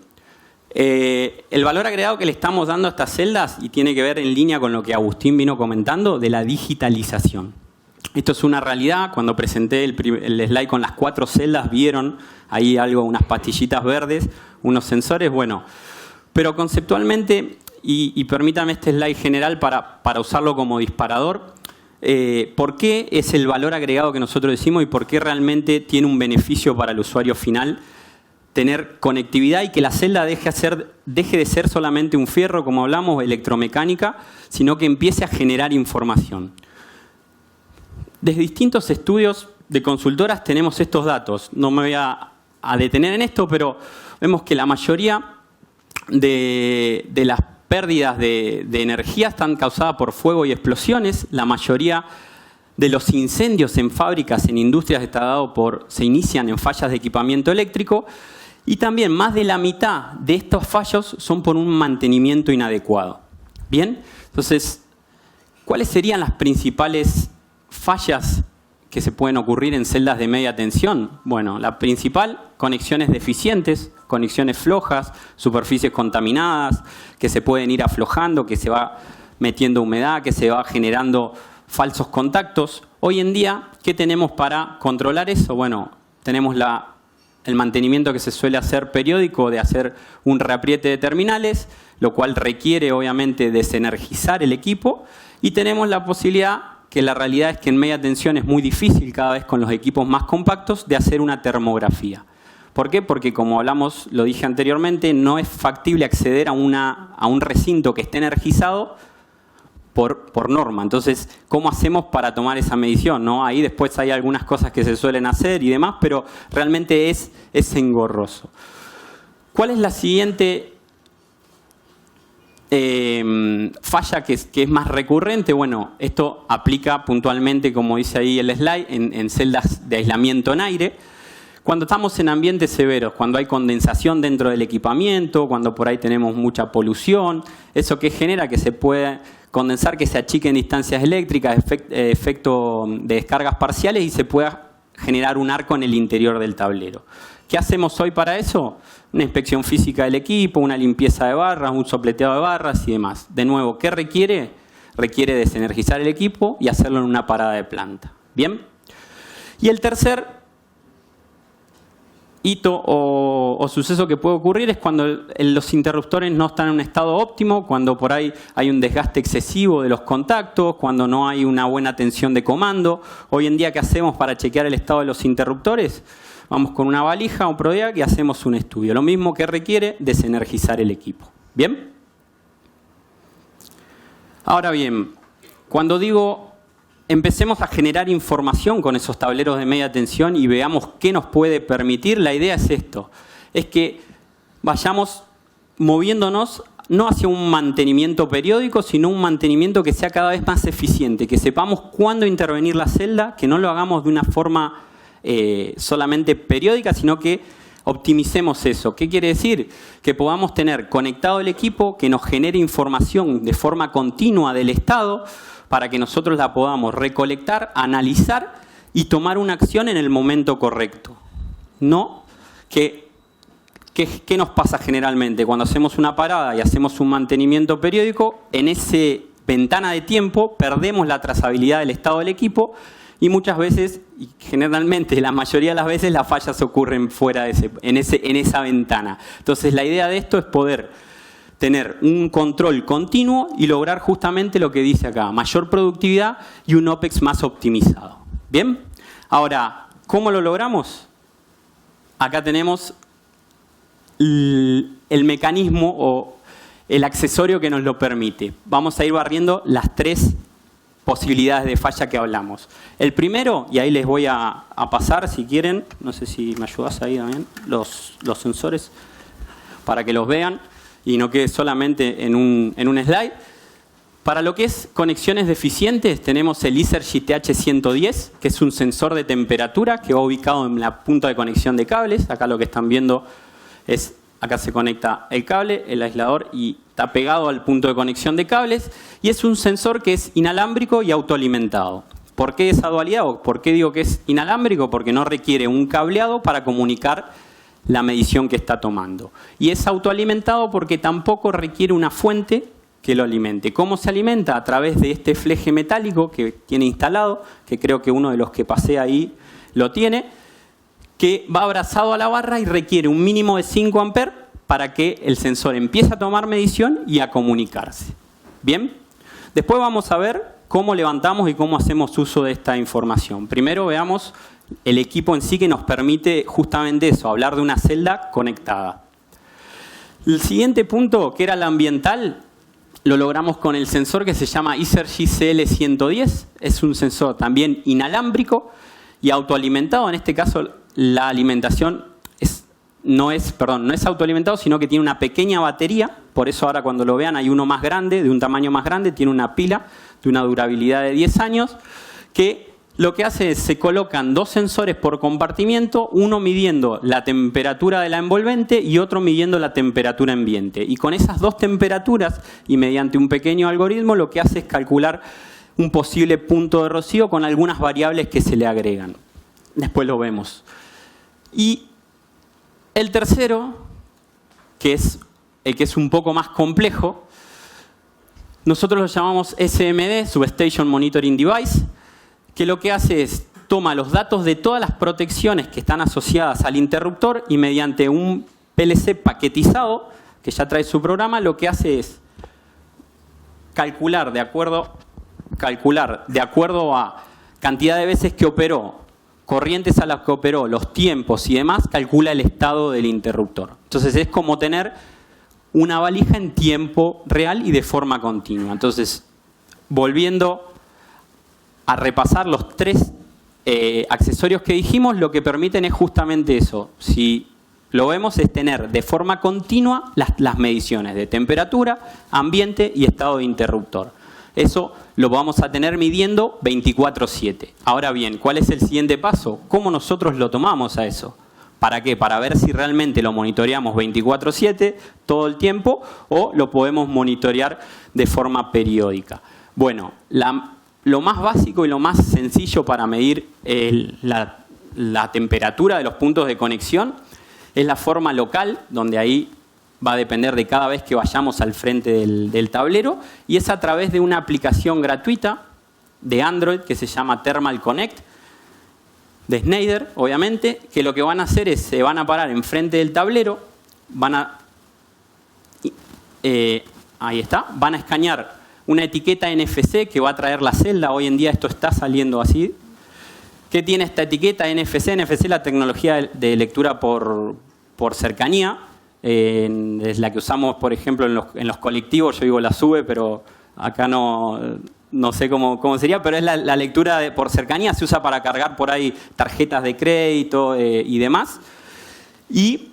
El valor agregado que le estamos dando a estas celdas, y tiene que ver en línea con lo que Agustín vino comentando, de la digitalización. Esto es una realidad. Cuando presenté el slide con las 4 celdas, vieron ahí unas pastillitas verdes, unos sensores. Bueno, pero conceptualmente, y permítame este slide general para usarlo como disparador, ¿por qué es el valor agregado que nosotros decimos y por qué realmente tiene un beneficio para el usuario final tener conectividad y que la celda deje de ser solamente un fierro, como hablamos, electromecánica, sino que empiece a generar información? Desde distintos estudios de consultoras tenemos estos datos. No me voy a detener en esto, pero vemos que la mayoría de las pérdidas de energía están causadas por fuego y explosiones. La mayoría de los incendios en fábricas, en industrias, se inician en fallas de equipamiento eléctrico. Y también más de la mitad de estos fallos son por un mantenimiento inadecuado. ¿Bien? Entonces, ¿cuáles serían las principales fallas que se pueden ocurrir en celdas de media tensión? Bueno, la principal, conexiones deficientes, conexiones flojas, superficies contaminadas, que se pueden ir aflojando, que se va metiendo humedad, que se va generando falsos contactos. Hoy en día, ¿qué tenemos para controlar eso? Bueno, tenemos el mantenimiento que se suele hacer periódico de hacer un reapriete de terminales, lo cual requiere obviamente desenergizar el equipo, y tenemos la posibilidad, que la realidad es que en media tensión es muy difícil cada vez con los equipos más compactos, de hacer una termografía. ¿Por qué? Porque como hablamos, lo dije anteriormente, no es factible acceder a un recinto que esté energizado por norma. Entonces, ¿cómo hacemos para tomar esa medición? ¿No? Ahí después hay algunas cosas que se suelen hacer y demás, pero realmente es engorroso. ¿Cuál es la siguiente falla que es más recurrente? Bueno, esto aplica puntualmente, como dice ahí el slide, en celdas de aislamiento en aire. Cuando estamos en ambientes severos, cuando hay condensación dentro del equipamiento, cuando por ahí tenemos mucha polución, eso que genera que se puede condensar, que se achiquen distancias eléctricas, efecto de descargas parciales y se pueda generar un arco en el interior del tablero. ¿Qué hacemos hoy para eso? Una inspección física del equipo, una limpieza de barras, un sopleteado de barras y demás. De nuevo, ¿qué requiere? Requiere desenergizar el equipo y hacerlo en una parada de planta. ¿Bien? Y el tercer hito o suceso que puede ocurrir es cuando los interruptores no están en un estado óptimo, cuando por ahí hay un desgaste excesivo de los contactos, cuando no hay una buena tensión de comando. Hoy en día, ¿qué hacemos para chequear el estado de los interruptores? Vamos con una valija, un ProDiag y hacemos un estudio. Lo mismo que requiere desenergizar el equipo. ¿Bien? Ahora bien, cuando digo empecemos a generar información con esos tableros de media tensión y veamos qué nos puede permitir, la idea es esto, es que vayamos moviéndonos no hacia un mantenimiento periódico, sino un mantenimiento que sea cada vez más eficiente, que sepamos cuándo intervenir la celda, que no lo hagamos de una forma solamente periódica, sino que optimicemos eso. ¿Qué quiere decir? Que podamos tener conectado el equipo, que nos genere información de forma continua del estado, para que nosotros la podamos recolectar, analizar y tomar una acción en el momento correcto. ¿No? ¿Qué nos pasa generalmente? Cuando hacemos una parada y hacemos un mantenimiento periódico, en esa ventana de tiempo perdemos la trazabilidad del estado del equipo y muchas veces, y generalmente la mayoría de las veces, las fallas ocurren fuera de en esa ventana. Entonces la idea de esto es poder tener un control continuo y lograr justamente lo que dice acá, mayor productividad y un OPEX más optimizado. ¿Bien? Ahora, ¿cómo lo logramos? Acá tenemos el mecanismo o el accesorio que nos lo permite. Vamos a ir barriendo las 3 posibilidades de falla que hablamos. El primero, y ahí les voy a pasar si quieren, no sé si me ayudas ahí también, los sensores para que los vean y no quede solamente en un slide. Para lo que es conexiones deficientes tenemos el Isergy TH110, que es un sensor de temperatura que va ubicado en la punta de conexión de cables. Acá lo que están viendo es, acá se conecta el cable, el aislador y está pegado al punto de conexión de cables. Y es un sensor que es inalámbrico y autoalimentado. ¿Por qué esa dualidad? ¿O por qué digo que es inalámbrico? Porque no requiere un cableado para comunicar la medición que está tomando. Y es autoalimentado porque tampoco requiere una fuente que lo alimente. ¿Cómo se alimenta? A través de este fleje metálico que tiene instalado, que creo que uno de los que pasé ahí lo tiene, que va abrazado a la barra y requiere un mínimo de 5 amperes para que el sensor empiece a tomar medición y a comunicarse. ¿Bien? Después vamos a ver cómo levantamos y cómo hacemos uso de esta información. Primero veamos el equipo en sí que nos permite justamente eso, hablar de una celda conectada. El siguiente punto, que era el ambiental, lo logramos con el sensor que se llama Isergy CL110. Es un sensor también inalámbrico y autoalimentado. En este caso, la alimentación no es autoalimentado, sino que tiene una pequeña batería. Por eso ahora cuando lo vean hay uno más grande, de un tamaño más grande, tiene una pila de una durabilidad de 10 años, que lo que hace es se colocan 2 sensores por compartimiento, uno midiendo la temperatura de la envolvente y otro midiendo la temperatura ambiente. Y con esas 2 temperaturas y mediante un pequeño algoritmo lo que hace es calcular un posible punto de rocío con algunas variables que se le agregan. Después lo vemos. Y el tercero, que es el que es un poco más complejo, nosotros lo llamamos SMD, Substation Monitoring Device, que lo que hace es toma los datos de todas las protecciones que están asociadas al interruptor y mediante un PLC paquetizado, que ya trae su programa, lo que hace es calcular de acuerdo a cantidad de veces que operó, corrientes a las que operó, los tiempos y demás, calcula el estado del interruptor. Entonces es como tener una valija en tiempo real y de forma continua. Entonces, volviendo a repasar los 3 accesorios que dijimos, lo que permiten es justamente eso. Si lo vemos es tener de forma continua las mediciones de temperatura, ambiente y estado de interruptor. Eso lo vamos a tener midiendo 24/7. Ahora bien, ¿cuál es el siguiente paso? ¿Cómo nosotros lo tomamos a eso? ¿Para qué? Para ver si realmente lo monitoreamos 24/7 todo el tiempo o lo podemos monitorear de forma periódica. Bueno, lo más básico y lo más sencillo para medir la temperatura de los puntos de conexión es la forma local, donde ahí va a depender de cada vez que vayamos al frente del tablero, y es a través de una aplicación gratuita de Android que se llama Thermal Connect, de Schneider, obviamente, que lo que van a hacer es, se van a parar enfrente del tablero, van a escanear una etiqueta NFC que va a traer la celda. Hoy en día esto está saliendo así. ¿Qué tiene esta etiqueta NFC? NFC es la tecnología de lectura por cercanía. Es la que usamos, por ejemplo, en los colectivos. Yo digo la SUBE, pero acá no sé cómo sería, pero es la lectura por cercanía. Se usa para cargar por ahí tarjetas de crédito y demás. Y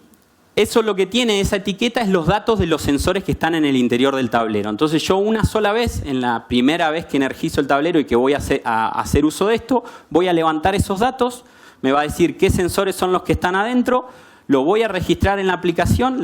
eso lo que tiene esa etiqueta es los datos de los sensores que están en el interior del tablero. Entonces yo una sola vez, en la primera vez que energizo el tablero y que voy a hacer uso de esto, voy a levantar esos datos, me va a decir qué sensores son los que están adentro, lo voy a registrar en la aplicación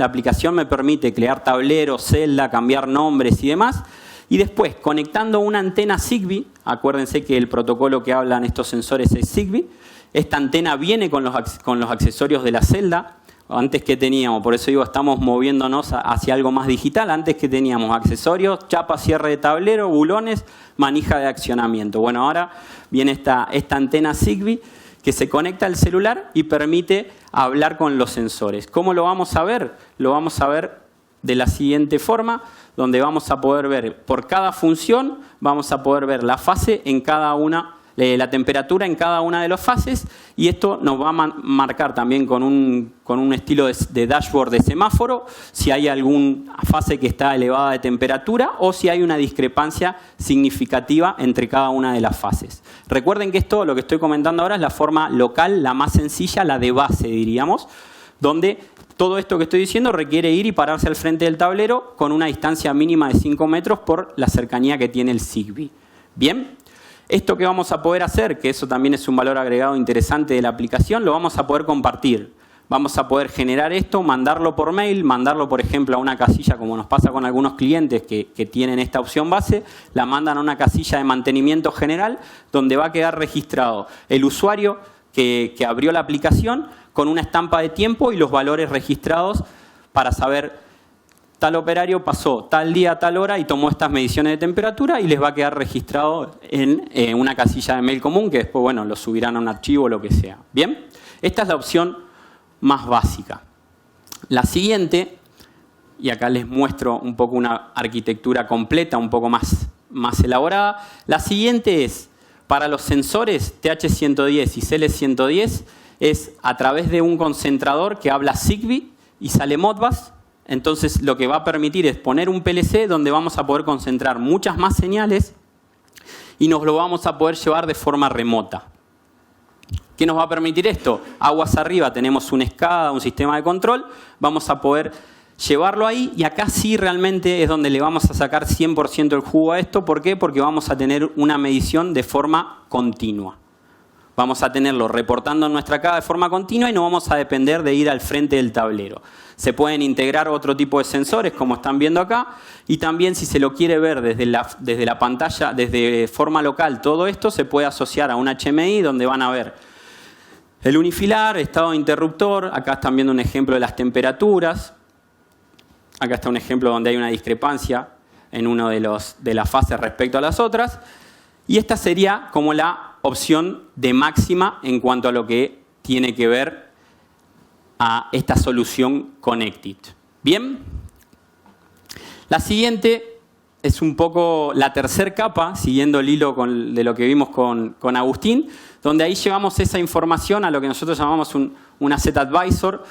me permite crear tableros, celda, cambiar nombres y demás, y después conectando una antena Zigbee, acuérdense que el protocolo que hablan estos sensores es Zigbee, esta antena viene con los accesorios de la celda. Antes que teníamos, por eso digo, estamos moviéndonos hacia algo más digital. Antes que teníamos accesorios, chapa, cierre de tablero, bulones, manija de accionamiento. Bueno, ahora viene esta antena Zigbee que se conecta al celular y permite hablar con los sensores. ¿Cómo lo vamos a ver? Lo vamos a ver de la siguiente forma, donde vamos a poder ver por cada función, vamos a poder ver la fase en cada una, la temperatura en cada una de las fases, y esto nos va a marcar también con un estilo de dashboard de semáforo si hay alguna fase que está elevada de temperatura o si hay una discrepancia significativa entre cada una de las fases. Recuerden que esto, lo que estoy comentando ahora, es la forma local, la más sencilla, la de base, diríamos, donde todo esto que estoy diciendo requiere ir y pararse al frente del tablero con una distancia mínima de 5 metros por la cercanía que tiene el Zigbee. ¿Bien? Esto que vamos a poder hacer, que eso también es un valor agregado interesante de la aplicación, lo vamos a poder compartir. Vamos a poder generar esto, mandarlo por mail, mandarlo, por ejemplo, a una casilla, como nos pasa con algunos clientes que tienen esta opción base, la mandan a una casilla de mantenimiento general, donde va a quedar registrado el usuario que abrió la aplicación con una estampa de tiempo y los valores registrados para saber tal operario pasó tal día, tal hora y tomó estas mediciones de temperatura y les va a quedar registrado en una casilla de mail común que después, bueno, lo subirán a un archivo o lo que sea. ¿Bien? Esta es la opción más básica. La siguiente, y acá les muestro un poco una arquitectura completa, un poco más elaborada. La siguiente es, para los sensores TH110 y CL110, es a través de un concentrador que habla Zigbee y sale Modbus. Entonces, lo que va a permitir es poner un PLC donde vamos a poder concentrar muchas más señales y nos lo vamos a poder llevar de forma remota. ¿Qué nos va a permitir esto? Aguas arriba tenemos un SCADA, un sistema de control, vamos a poder llevarlo ahí y acá sí realmente es donde le vamos a sacar 100% el jugo a esto. ¿Por qué? Porque vamos a tener una medición de forma continua. Vamos a tenerlo reportando en nuestra CADA de forma continua y no vamos a depender de ir al frente del tablero. Se pueden integrar otro tipo de sensores, como están viendo acá, y también si se lo quiere ver desde la pantalla, desde forma local, todo esto se puede asociar a un HMI donde van a ver el unifilar, estado de interruptor, acá están viendo un ejemplo de las temperaturas, acá está un ejemplo donde hay una discrepancia en una de las fases respecto a las otras, y esta sería como la opción de máxima en cuanto a lo que tiene que ver a esta solución Connected. Bien, la siguiente es un poco la tercera capa, siguiendo el hilo de lo que vimos con Agustín, donde ahí llevamos esa información a lo que nosotros llamamos un Asset Advisor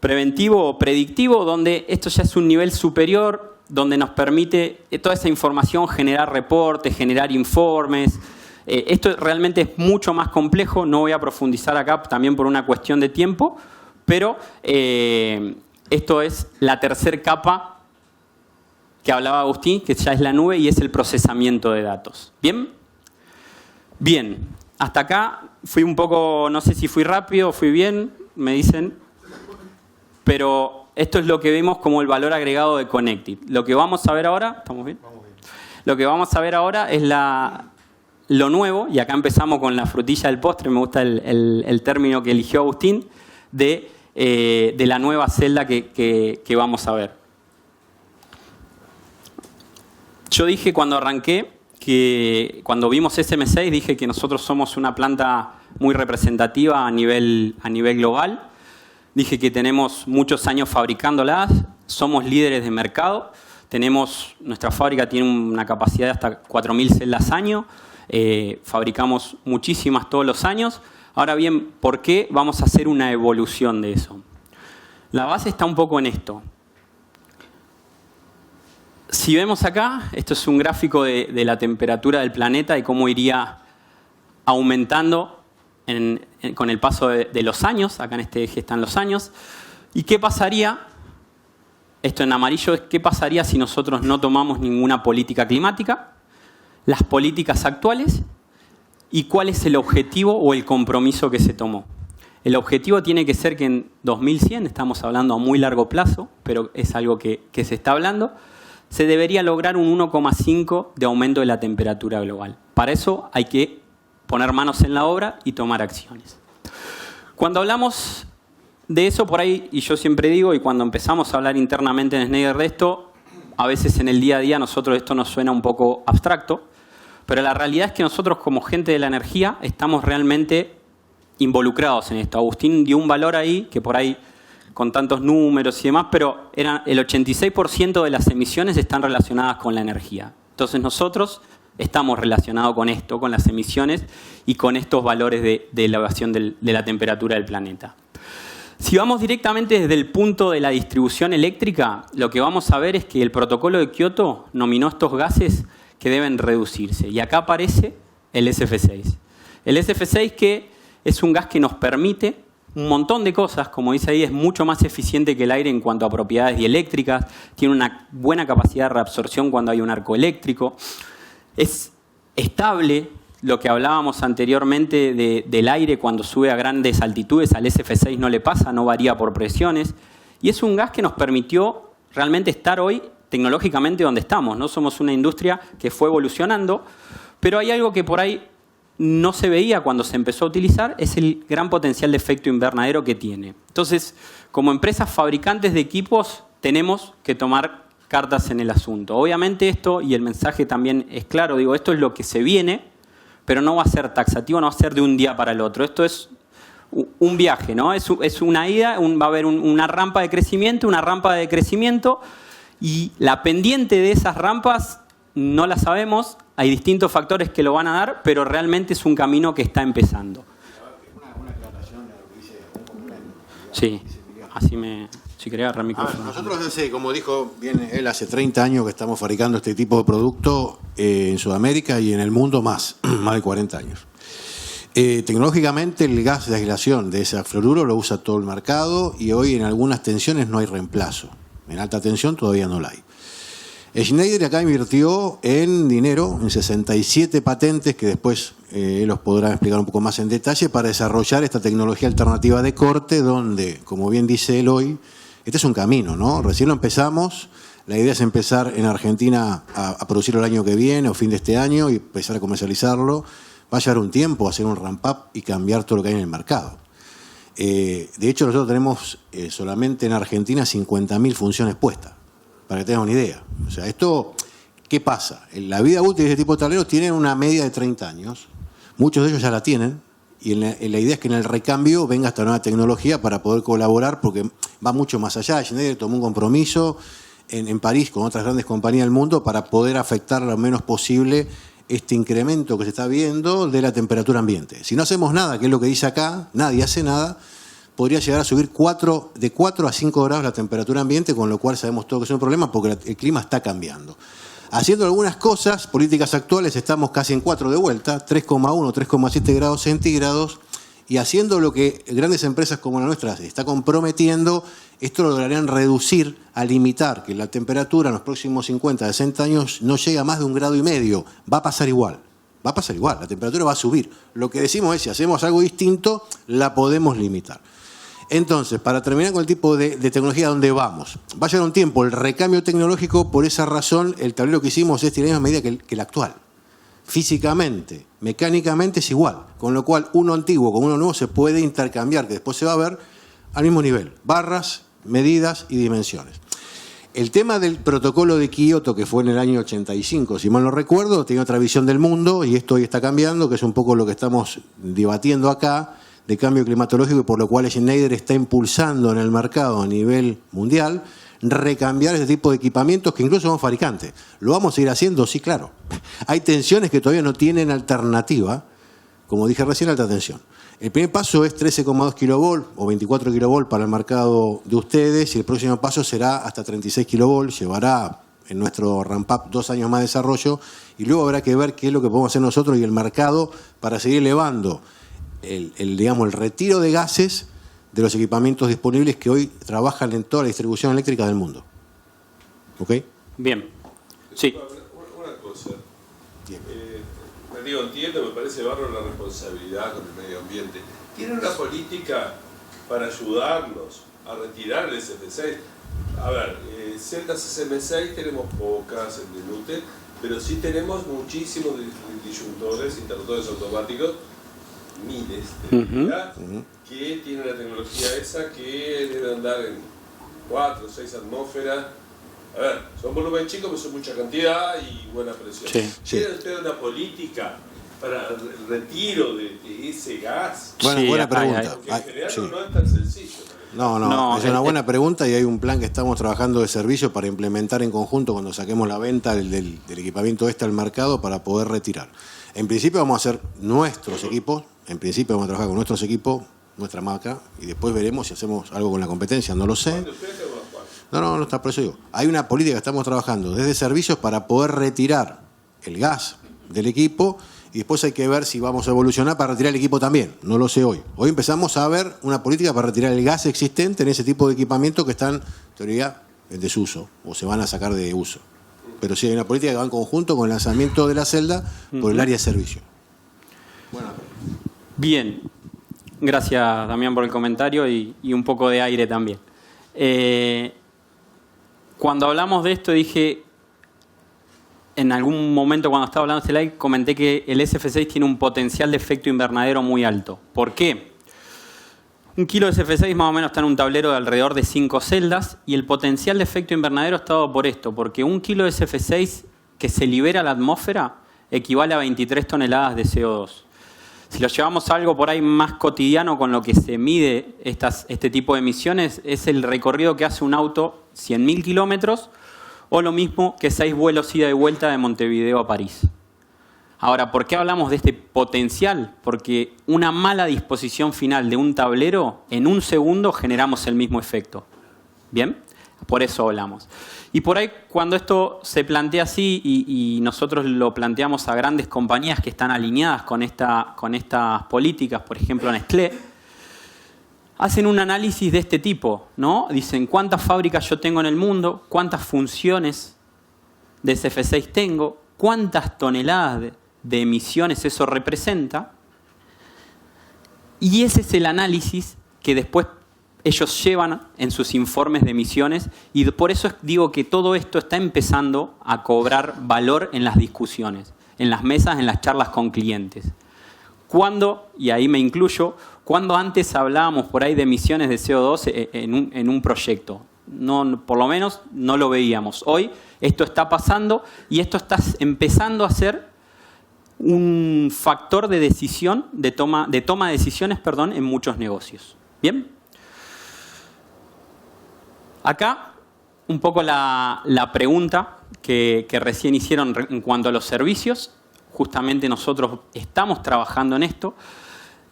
preventivo o predictivo, donde esto ya es un nivel superior, donde nos permite toda esa información generar reportes, generar informes. Esto realmente es mucho más complejo, no voy a profundizar acá también por una cuestión de tiempo, pero esto es la tercera capa que hablaba Agustín, que ya es la nube y es el procesamiento de datos. ¿Bien? Bien, hasta acá fui un poco, no sé si fui rápido, fui bien, me dicen, pero esto es lo que vemos como el valor agregado de Connected. Lo que vamos a ver ahora, ¿estamos bien? Vamos bien. Lo que vamos a ver ahora es lo nuevo, y acá empezamos con la frutilla del postre, me gusta el término que eligió Agustín, de la nueva celda que vamos a ver. Yo dije cuando arranqué, que cuando vimos SM6, dije que nosotros somos una planta muy representativa a nivel global. Dije que tenemos muchos años fabricándolas, somos líderes de mercado. Nuestra fábrica tiene una capacidad de hasta 4.000 celdas año. Fabricamos muchísimas todos los años. Ahora bien, ¿por qué vamos a hacer una evolución de eso? La base está un poco en esto. Si vemos acá, esto es un gráfico de la temperatura del planeta y cómo iría aumentando con el paso de los años. Acá en este eje están los años. ¿Y qué pasaría? Esto en amarillo es qué pasaría si nosotros no tomamos ninguna política climática, las políticas actuales y cuál es el objetivo o el compromiso que se tomó. El objetivo tiene que ser que en 2100, estamos hablando a muy largo plazo, pero es algo que se está hablando, se debería lograr un 1,5 de aumento de la temperatura global. Para eso hay que poner manos en la obra y tomar acciones. Cuando hablamos de eso por ahí, y yo siempre digo, y cuando empezamos a hablar internamente en Schneider de esto, a veces en el día a día a nosotros esto nos suena un poco abstracto, pero la realidad es que nosotros como gente de la energía estamos realmente involucrados en esto. Agustín dio un valor ahí que por ahí con tantos números y demás, pero el 86% de las emisiones están relacionadas con la energía. Entonces nosotros estamos relacionados con esto, con las emisiones y con estos valores de elevación de la temperatura del planeta. Si vamos directamente desde el punto de la distribución eléctrica, lo que vamos a ver es que el protocolo de Kioto nominó estos gases que deben reducirse. Y acá aparece el SF6. El SF6 que es un gas que nos permite un montón de cosas, como dice ahí, es mucho más eficiente que el aire en cuanto a propiedades dieléctricas, tiene una buena capacidad de reabsorción cuando hay un arco eléctrico, es estable, lo que hablábamos anteriormente del aire cuando sube a grandes altitudes, al SF6 no le pasa, no varía por presiones, y es un gas que nos permitió realmente estar hoy tecnológicamente donde estamos, ¿no? Somos una industria que fue evolucionando, pero hay algo que por ahí no se veía cuando se empezó a utilizar, es el gran potencial de efecto invernadero que tiene. Entonces, como empresas fabricantes de equipos, tenemos que tomar cartas en el asunto. Obviamente esto, y el mensaje también es claro, digo, esto es lo que se viene, pero no va a ser taxativo, no va a ser de un día para el otro. Esto es un viaje, ¿no? Es una ida, va a haber una rampa de crecimiento, y la pendiente de esas rampas no la sabemos. Hay distintos factores que lo van a dar, pero realmente es un camino que está empezando. Una aclaración a lo que dice un complemento. Sí, así si quería agarrar el micrófono. Nosotros como dijo bien él, hace 30 años que estamos fabricando este tipo de producto en Sudamérica y en el mundo más de 40 años. Tecnológicamente el gas de aislación de ese fluoruro lo usa todo el mercado y hoy en algunas tensiones no hay reemplazo. En alta tensión todavía no la hay. Schneider acá invirtió en dinero, en 67 patentes, que después los podrán explicar un poco más en detalle, para desarrollar esta tecnología alternativa de corte, donde, como bien dice él hoy, este es un camino, ¿no? Recién lo empezamos, la idea es empezar en Argentina a producirlo el año que viene o fin de este año y empezar a comercializarlo. Va a llevar un tiempo hacer un ramp-up y cambiar todo lo que hay en el mercado. De hecho, nosotros tenemos solamente en Argentina 50.000 funciones puestas, para que tengan una idea. O sea, esto, ¿qué pasa? La vida útil de este tipo de tableros tiene una media de 30 años. Muchos de ellos ya la tienen. Y la idea es que en el recambio venga esta nueva tecnología para poder colaborar, porque va mucho más allá. Schneider tomó un compromiso en París con otras grandes compañías del mundo para poder afectar lo menos posible este incremento que se está viendo de la temperatura ambiente. Si no hacemos nada, que es lo que dice acá, nadie hace nada, podría llegar a subir de 4 a 5 grados la temperatura ambiente, con lo cual sabemos todo que es un problema porque el clima está cambiando. Haciendo algunas cosas, políticas actuales, estamos casi en 4 de vuelta, 3,1, 3,7 grados centígrados, y haciendo lo que grandes empresas como la nuestra se está comprometiendo, esto lo lograrían reducir, a limitar que la temperatura en los próximos 50, 60 años no llegue a más de 1,5 grados. Va a pasar igual. La temperatura va a subir. Lo que decimos es, si hacemos algo distinto, la podemos limitar. Entonces, para terminar con el tipo de tecnología donde vamos, va a llevar un tiempo el recambio tecnológico, por esa razón el tablero que hicimos es tiene la misma medida que el actual. Físicamente, mecánicamente es igual, con lo cual uno antiguo con uno nuevo se puede intercambiar, que después se va a ver al mismo nivel, barras, medidas y dimensiones. El tema del protocolo de Kioto, que fue en el año 85, si mal no recuerdo, tiene otra visión del mundo y esto hoy está cambiando, que es un poco lo que estamos debatiendo acá, de cambio climatológico, y por lo cual Schneider está impulsando en el mercado a nivel mundial recambiar ese tipo de equipamientos que incluso somos fabricantes. ¿Lo vamos a seguir haciendo? Sí, claro. Hay tensiones que todavía no tienen alternativa, como dije recién, alta tensión. El primer paso es 13,2 kilovolt o 24 kilovolt para el mercado de ustedes, y el próximo paso será hasta 36 kilovolt, llevará en nuestro ramp-up 2 años más de desarrollo, y luego habrá que ver qué es lo que podemos hacer nosotros y el mercado para seguir elevando el retiro de gases de los equipamientos disponibles que hoy trabajan en toda la distribución eléctrica del mundo. ¿Ok? Bien. Sí. Una cosa. Entiendo, me parece bárbaro la responsabilidad con el medio ambiente. ¿Tienen una política para ayudarnos a retirar el SF6? A ver, celdas SM6 tenemos pocas en Denute, pero sí tenemos muchísimos disyuntores, interruptores automáticos, miles de que tienen la tecnología esa que debe andar en 4 o 6 atmósferas. A ver, son volumen chicos, pero son mucha cantidad y buena presión. ¿Tienen ustedes una política para el retiro de ese gas? Bueno, sí, buena pregunta. Porque en general no es tan sencillo. No, es una buena pregunta y hay un plan que estamos trabajando de servicio para implementar en conjunto cuando saquemos la venta del equipamiento al mercado para poder retirar. En principio vamos a hacer nuestros equipos, en principio vamos a trabajar con nuestros equipos, nuestra marca, y después veremos si hacemos algo con la competencia, no lo sé. No está, por eso digo. Hay una política que estamos trabajando desde servicios para poder retirar el gas del equipo y después hay que ver si vamos a evolucionar para retirar el equipo también. No lo sé hoy. Hoy empezamos a ver una política para retirar el gas existente en ese tipo de equipamiento que están, en teoría, en desuso o se van a sacar de uso. Pero sí hay una política que va en conjunto con el lanzamiento de la celda por el área de servicio. Bueno. Bien. Gracias, Damián, por el comentario y un poco de aire también. Cuando hablamos de esto dije... En algún momento cuando estaba hablando de este slide comenté que el SF6 tiene un potencial de efecto invernadero muy alto. ¿Por qué? 1 kilo de SF6 más o menos está en un tablero de alrededor de 5 celdas y el potencial de efecto invernadero está dado por esto, porque 1 kilo de SF6 que se libera a la atmósfera equivale a 23 toneladas de CO2. Si lo llevamos a algo por ahí más cotidiano con lo que se mide este tipo de emisiones, es el recorrido que hace un auto 100.000 kilómetros o lo mismo que 6 vuelos ida y vuelta de Montevideo a París. Ahora, ¿por qué hablamos de este potencial? Porque una mala disposición final de un tablero, en un segundo generamos el mismo efecto. ¿Bien? Por eso hablamos. Y por ahí, cuando esto se plantea así y nosotros lo planteamos a grandes compañías que están alineadas con estas políticas, por ejemplo Nestlé, hacen un análisis de este tipo, ¿no? Dicen cuántas fábricas yo tengo en el mundo, cuántas funciones de SF6 tengo, cuántas toneladas de emisiones eso representa. Y ese es el análisis que después ellos llevan en sus informes de emisiones y por eso digo que todo esto está empezando a cobrar valor en las discusiones, en las mesas, en las charlas con clientes. Cuando, y ahí me incluyo, cuando antes hablábamos por ahí de emisiones de CO2 en un proyecto, no, por lo menos no lo veíamos. Hoy esto está pasando y esto está empezando a ser un factor de decisión, de toma de decisiones, en muchos negocios. ¿Bien? Acá un poco la pregunta que recién hicieron en cuanto a los servicios. Justamente nosotros estamos trabajando en esto.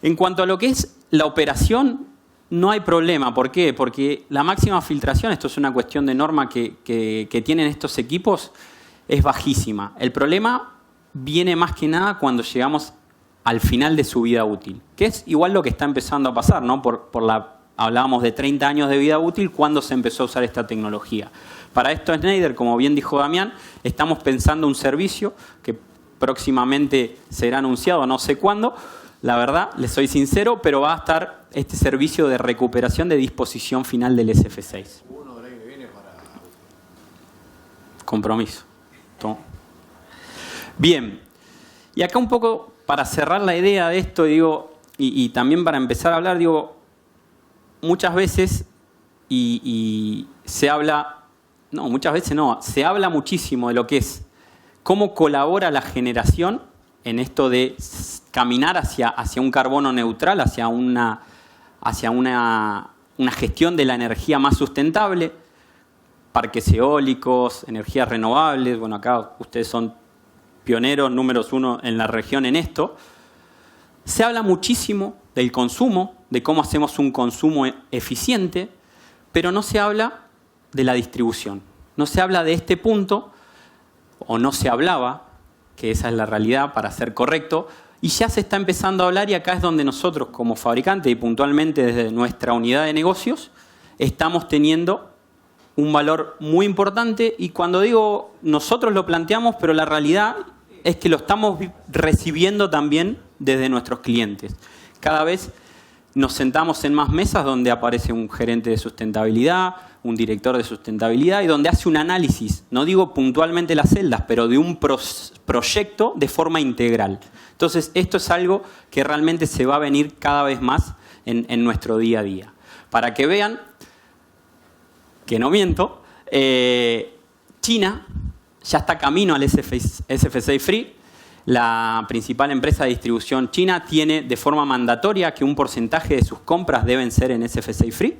En cuanto a lo que es la operación, no hay problema. ¿Por qué? Porque la máxima filtración, esto es una cuestión de norma que tienen estos equipos, es bajísima. El problema viene más que nada cuando llegamos al final de su vida útil, que es igual lo que está empezando a pasar, ¿no? Hablábamos de 30 años de vida útil cuando se empezó a usar esta tecnología. Para esto, Schneider, como bien dijo Damián, estamos pensando un servicio que próximamente será anunciado, no sé cuándo, la verdad, les soy sincero, pero va a estar este servicio de recuperación de disposición final del SF6. Compromiso. Toma. Bien, y acá un poco para cerrar la idea de esto, digo, y también para empezar a hablar, digo, muchas veces, y se habla, no, muchas veces no, se habla muchísimo de lo que es cómo colabora la generación en esto de caminar hacia un carbono neutral, hacia una gestión de la energía más sustentable, parques eólicos, energías renovables. Bueno, acá ustedes son pioneros, números 1 en la región en esto. Se habla muchísimo del consumo, de cómo hacemos un consumo eficiente, pero no se habla de la distribución. No se habla de este punto, o no se hablaba, que esa es la realidad para ser correcto, y ya se está empezando a hablar y acá es donde nosotros como fabricantes y puntualmente desde nuestra unidad de negocios estamos teniendo un valor muy importante y cuando digo nosotros lo planteamos, pero la realidad es que lo estamos recibiendo también desde nuestros clientes. Cada vez nos sentamos en más mesas donde aparece un gerente de sustentabilidad, un director de sustentabilidad y donde hace un análisis, no digo puntualmente las celdas, pero de un proyecto de forma integral. Entonces, esto es algo que realmente se va a venir cada vez más en nuestro día a día. Para que vean que no miento, China ya está camino al SF6 Free. La principal empresa de distribución china tiene de forma mandatoria que un porcentaje de sus compras deben ser en SF6 Free.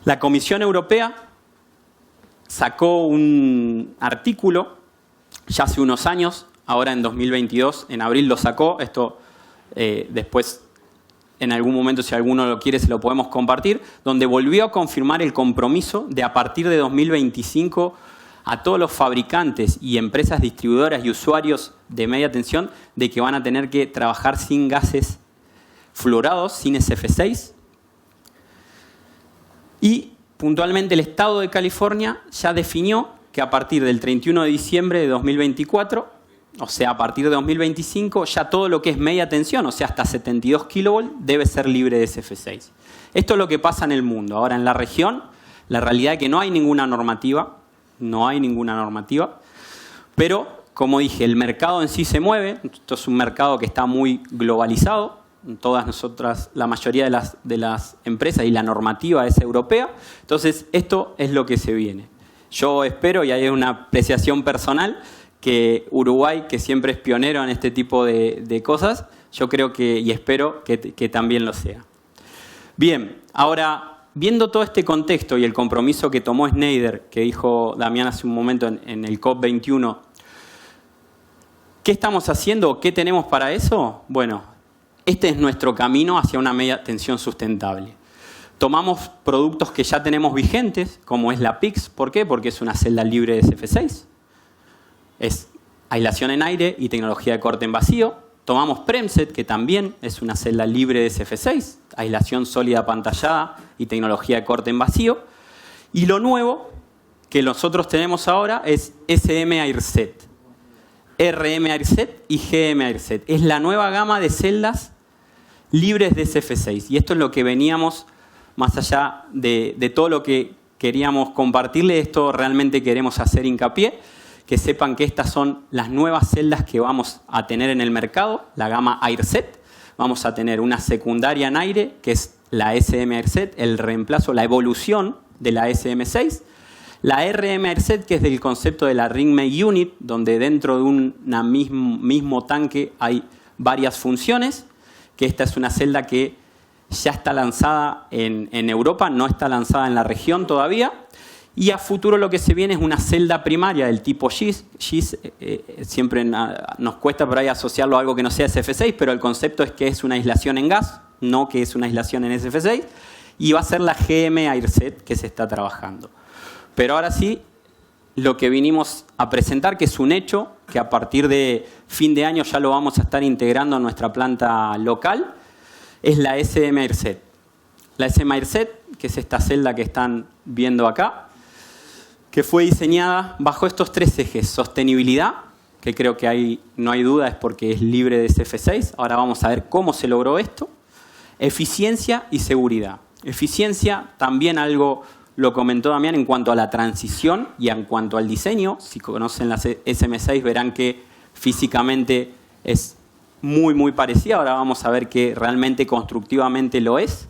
La Comisión Europea sacó un artículo ya hace unos años, ahora en 2022, en abril lo sacó, esto después en algún momento si alguno lo quiere se lo podemos compartir, donde volvió a confirmar el compromiso de a partir de 2025 a todos los fabricantes y empresas distribuidoras y usuarios de media tensión de que van a tener que trabajar sin gases fluorados, sin SF6. Y puntualmente el Estado de California ya definió que a partir del 31 de diciembre de 2024, o sea, a partir de 2025, ya todo lo que es media tensión, o sea, hasta 72 kilovolts, debe ser libre de SF6. Esto es lo que pasa en el mundo. Ahora, en la región, la realidad es que no hay ninguna normativa, pero, como dije, el mercado en sí se mueve. Esto es un mercado que está muy globalizado. Todas nosotras, la mayoría de las empresas y la normativa es europea. Entonces, esto es lo que se viene. Yo espero, y hay una apreciación personal, que Uruguay, que siempre es pionero en este tipo de cosas, yo creo que, y espero que también lo sea. Bien, ahora, viendo todo este contexto y el compromiso que tomó Schneider, que dijo Damián hace un momento en el COP21, ¿qué estamos haciendo? ¿Qué tenemos para eso? Bueno, este es nuestro camino hacia una media tensión sustentable. Tomamos productos que ya tenemos vigentes, como es la PIX. ¿Por qué? Porque es una celda libre de SF6. Es aislación en aire y tecnología de corte en vacío. Tomamos Premset, que también es una celda libre de SF6, aislación sólida pantallada y tecnología de corte en vacío. Y lo nuevo que nosotros tenemos ahora es SM AirSet, RM AirSet y GM AirSet. Es la nueva gama de celdas libres de SF6. Y esto es lo que veníamos, más allá de todo lo que queríamos compartirle, esto realmente queremos hacer hincapié. Que sepan que estas son las nuevas celdas que vamos a tener en el mercado, la gama AirSet. Vamos a tener una secundaria en aire, que es la SM AirSet, el reemplazo, la evolución de la SM6. La RM AirSet, que es del concepto de la Ring Main Unit, donde dentro de un mismo tanque hay varias funciones, que esta es una celda que ya está lanzada en Europa, no está lanzada en la región todavía. Y a futuro lo que se viene es una celda primaria del tipo GIS. GIS siempre nos cuesta por ahí asociarlo a algo que no sea SF6, pero el concepto es que es una aislación en gas, no que es una aislación en SF6. Y va a ser la GM AirSet que se está trabajando. Pero ahora sí, lo que vinimos a presentar, que es un hecho, que a partir de fin de año ya lo vamos a estar integrando en nuestra planta local, es la SM AirSet. La SM AirSet, que es esta celda que están viendo acá, que fue diseñada bajo estos tres ejes. Sostenibilidad, que creo que no hay duda, es porque es libre de SF6. Ahora vamos a ver cómo se logró esto. Eficiencia y seguridad. Eficiencia, también algo lo comentó Damián en cuanto a la transición y en cuanto al diseño. Si conocen la SM6 verán que físicamente es muy, muy parecida. Ahora vamos a ver que realmente constructivamente lo es.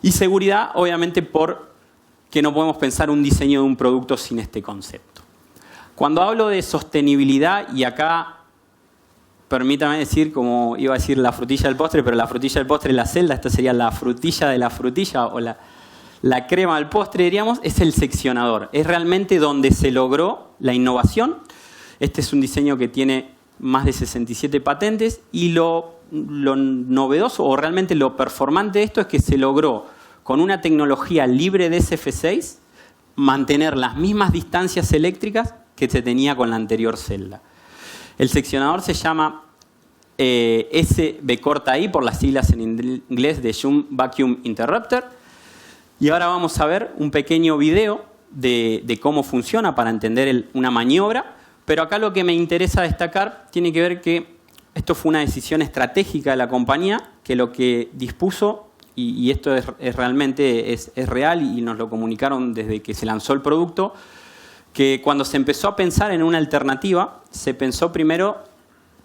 Y seguridad, obviamente, porque no podemos pensar un diseño de un producto sin este concepto. Cuando hablo de sostenibilidad, y acá permítame decir, como iba a decir la frutilla del postre, pero la frutilla del postre es la celda, esta sería la frutilla de la frutilla o la crema del postre, diríamos, es el seccionador. Es realmente donde se logró la innovación. Este es un diseño que tiene más de 67 patentes y lo novedoso o realmente lo performante de esto es que se logró con una tecnología libre de SF6 mantener las mismas distancias eléctricas que se tenía con la anterior celda. El seccionador se llama SBI por las siglas en inglés de Shunt Vacuum Interrupter. Y ahora vamos a ver un pequeño video de cómo funciona para entender una maniobra. Pero acá lo que me interesa destacar tiene que ver que esto fue una decisión estratégica de la compañía, que lo que dispuso, y esto es realmente real y nos lo comunicaron desde que se lanzó el producto, que cuando se empezó a pensar en una alternativa, se pensó primero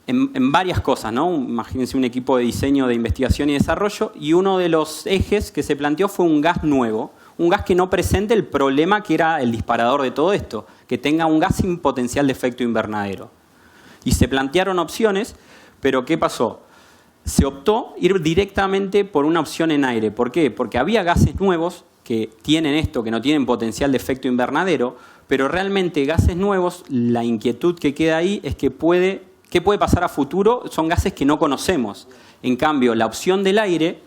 en varias cosas, ¿no? Imagínense un equipo de diseño, de investigación y desarrollo, y uno de los ejes que se planteó fue un gas nuevo, un gas que no presente el problema que era el disparador de todo esto, que tenga un gas sin potencial de efecto invernadero. Y se plantearon opciones, pero ¿qué pasó? Se optó ir directamente por una opción en aire. ¿Por qué? Porque había gases nuevos que tienen esto, que no tienen potencial de efecto invernadero, pero realmente gases nuevos, la inquietud que queda ahí es que ¿qué puede pasar a futuro? Son gases que no conocemos. En cambio, la opción del aire,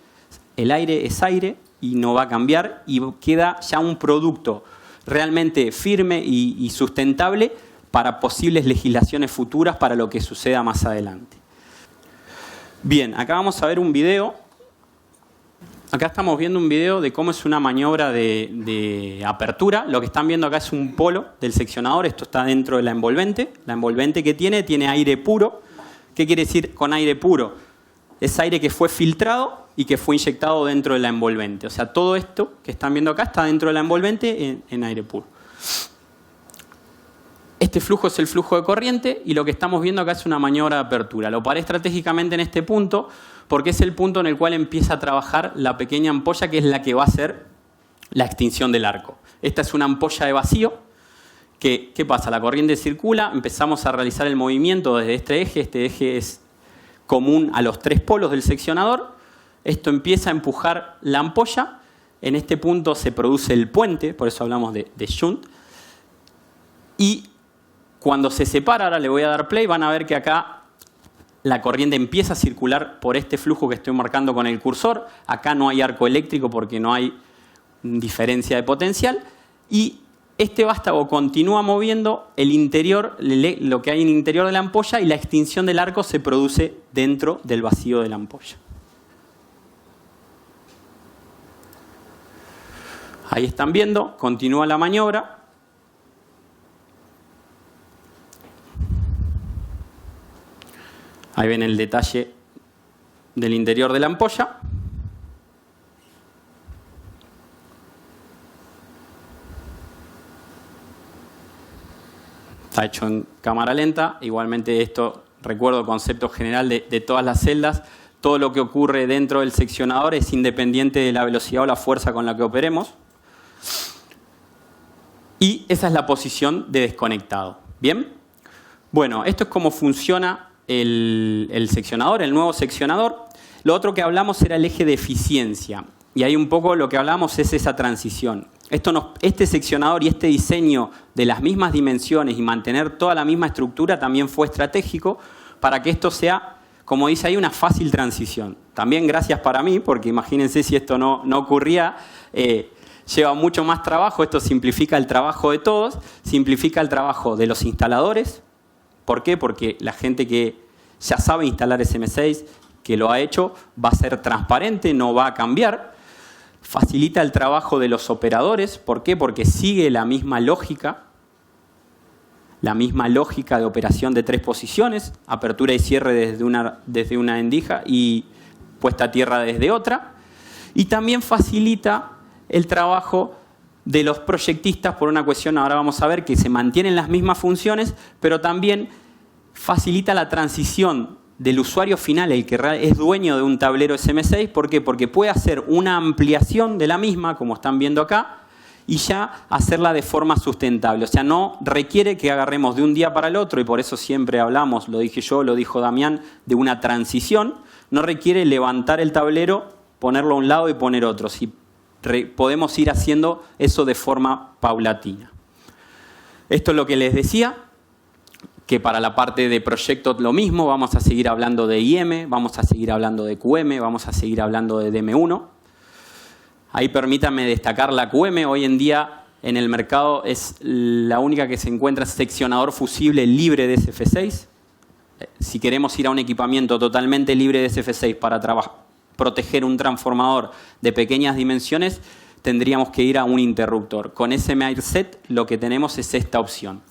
el aire es aire y no va a cambiar y queda ya un producto realmente firme y sustentable para posibles legislaciones futuras para lo que suceda más adelante. Bien, acá vamos a ver un video. Acá estamos viendo un video de cómo es una maniobra de apertura. Lo que están viendo acá es un polo del seccionador. Esto está dentro de la envolvente. La envolvente que tiene aire puro. ¿Qué quiere decir con aire puro? Es aire que fue filtrado y que fue inyectado dentro de la envolvente. O sea, todo esto que están viendo acá está dentro de la envolvente en aire puro. Este flujo es el flujo de corriente y lo que estamos viendo acá es una maniobra de apertura. Lo paré estratégicamente en este punto porque es el punto en el cual empieza a trabajar la pequeña ampolla que es la que va a hacer la extinción del arco. Esta es una ampolla de vacío. ¿Qué pasa? La corriente circula, empezamos a realizar el movimiento desde este eje es común a los 3 polos del seccionador. Esto empieza a empujar la ampolla. En este punto se produce el puente, por eso hablamos de shunt. Y cuando se separa, ahora le voy a dar play, van a ver que acá la corriente empieza a circular por este flujo que estoy marcando con el cursor. Acá no hay arco eléctrico porque no hay diferencia de potencial. Y este vástago continúa moviendo el interior, lo que hay en el interior de la ampolla, y la extinción del arco se produce dentro del vacío de la ampolla. Ahí están viendo, continúa la maniobra. Ahí ven el detalle del interior de la ampolla. Está hecho en cámara lenta. Igualmente esto, recuerdo el concepto general de todas las celdas. Todo lo que ocurre dentro del seccionador es independiente de la velocidad o la fuerza con la que operemos. Y esa es la posición de desconectado. ¿Bien? Bueno, esto es cómo funciona el seccionador, el nuevo seccionador. Lo otro que hablamos era el eje de eficiencia. Y ahí un poco lo que hablamos es esa transición. Este seccionador y este diseño de las mismas dimensiones y mantener toda la misma estructura también fue estratégico para que esto sea, como dice ahí, una fácil transición. También gracias para mí, porque imagínense si esto no ocurría, lleva mucho más trabajo. Esto simplifica el trabajo de todos, simplifica el trabajo de los instaladores. ¿Por qué? Porque la gente que ya sabe instalar SM6, que lo ha hecho, va a ser transparente, no va a cambiar. Facilita el trabajo de los operadores. ¿Por qué? Porque sigue la misma lógica de operación de 3 posiciones, apertura y cierre desde una endija y puesta a tierra desde otra. Y también facilita el trabajo de los proyectistas por una cuestión, ahora vamos a ver, que se mantienen las mismas funciones, pero también facilita la transición del usuario final, el que es dueño de un tablero SM6. ¿Por qué? Porque puede hacer una ampliación de la misma, como están viendo acá, y ya hacerla de forma sustentable. O sea, no requiere que agarremos de un día para el otro, y por eso siempre hablamos, lo dije yo, lo dijo Damián, de una transición. No requiere levantar el tablero, ponerlo a un lado y poner otro. Podemos ir haciendo eso de forma paulatina. Esto es lo que les decía, que para la parte de proyectos lo mismo, vamos a seguir hablando de IM, vamos a seguir hablando de QM, vamos a seguir hablando de DM1. Ahí permítanme destacar la QM. Hoy en día en el mercado es la única que se encuentra seccionador fusible libre de SF6. Si queremos ir a un equipamiento totalmente libre de SF6 para proteger un transformador de pequeñas dimensiones, tendríamos que ir a un interruptor. Con SMAirSet lo que tenemos es esta opción.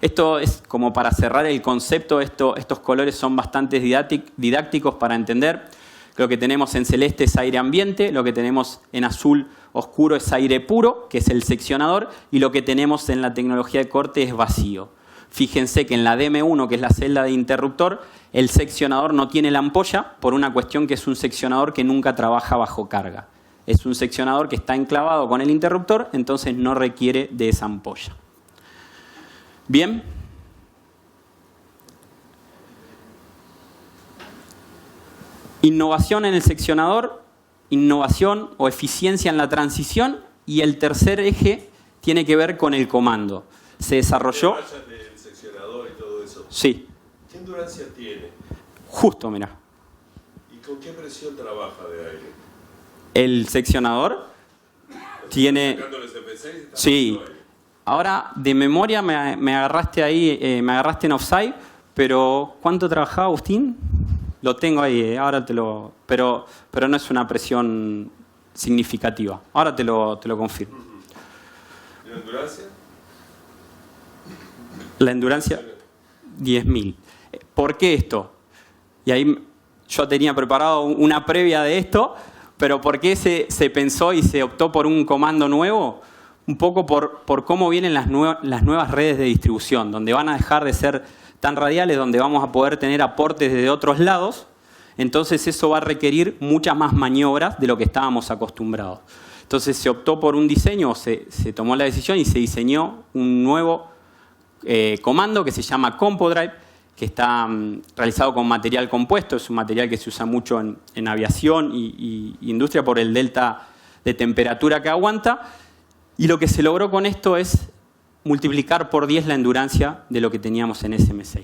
Esto es como para cerrar el concepto. Estos colores son bastante didácticos para entender. Lo que tenemos en celeste es aire ambiente, lo que tenemos en azul oscuro es aire puro, que es el seccionador, y lo que tenemos en la tecnología de corte es vacío. Fíjense que en la DM1, que es la celda de interruptor, el seccionador no tiene la ampolla por una cuestión que es un seccionador que nunca trabaja bajo carga. Es un seccionador que está enclavado con el interruptor, entonces no requiere de esa ampolla. Bien. Innovación en el seccionador, innovación o eficiencia en la transición Y el tercer eje tiene que ver con el comando. Se desarrolló... El seccionador y todo eso. Sí. ¿Qué endurancia tiene? Justo, mira. ¿Y con qué presión trabaja de aire? El seccionador tiene... Sacando los F6, está Sí. haciendo aire. Ahora, de memoria me agarraste ahí, me agarraste en offside, pero ¿cuánto trabajaba Agustín? Lo tengo ahí, ahora te lo... Pero no es una presión significativa. Ahora te lo confirmo. ¿Y la endurancia? La endurancia, 10.000. ¿Por qué esto? Y ahí yo tenía preparado una previa de esto, pero ¿por qué se pensó y se optó por un comando nuevo? Un poco por cómo vienen las nuevas redes de distribución, donde van a dejar de ser tan radiales, donde vamos a poder tener aportes de otros lados. Entonces eso va a requerir muchas más maniobras de lo que estábamos acostumbrados. Entonces se optó por un diseño, se tomó la decisión y se diseñó un nuevo comando que se llama CompoDrive, que está realizado con material compuesto. Es un material que se usa mucho en aviación y industria por el delta de temperatura que aguanta. Y lo que se logró con esto es multiplicar por 10 la endurancia de lo que teníamos en SM6.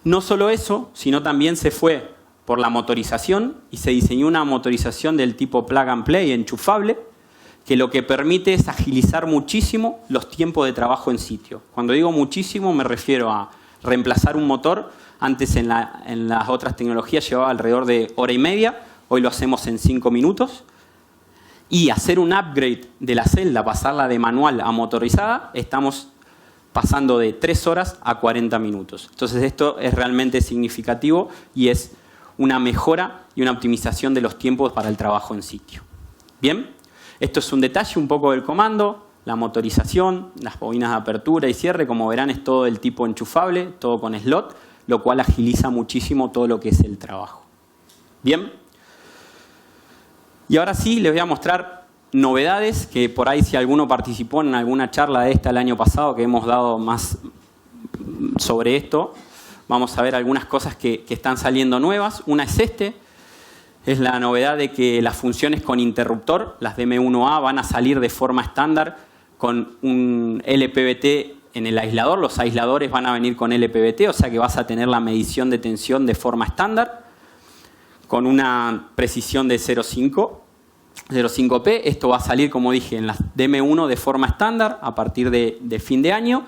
No solo eso, sino también se fue por la motorización y se diseñó una motorización del tipo plug and play, enchufable, que lo que permite es agilizar muchísimo los tiempos de trabajo en sitio. Cuando digo muchísimo me refiero a reemplazar un motor. Antes en las otras tecnologías llevaba alrededor de hora y media, hoy lo hacemos en 5 minutos. Y hacer un upgrade de la celda, pasarla de manual a motorizada, estamos pasando de 3 horas a 40 minutos. Entonces esto es realmente significativo y es una mejora y una optimización de los tiempos para el trabajo en sitio. Bien, esto es un detalle un poco del comando, la motorización, las bobinas de apertura y cierre, como verán es todo del tipo enchufable, todo con slot, lo cual agiliza muchísimo todo lo que es el trabajo. Bien. Y ahora sí les voy a mostrar novedades que por ahí si alguno participó en alguna charla de esta el año pasado que hemos dado más sobre esto, vamos a ver algunas cosas que están saliendo nuevas. Una es es la novedad de que las funciones con interruptor, las DM1A, van a salir de forma estándar con un LPBT en el aislador. Los aisladores van a venir con LPBT, o sea que vas a tener la medición de tensión de forma estándar con una precisión de 0,5P. Esto va a salir, como dije, en las DM1 de forma estándar a partir de fin de año.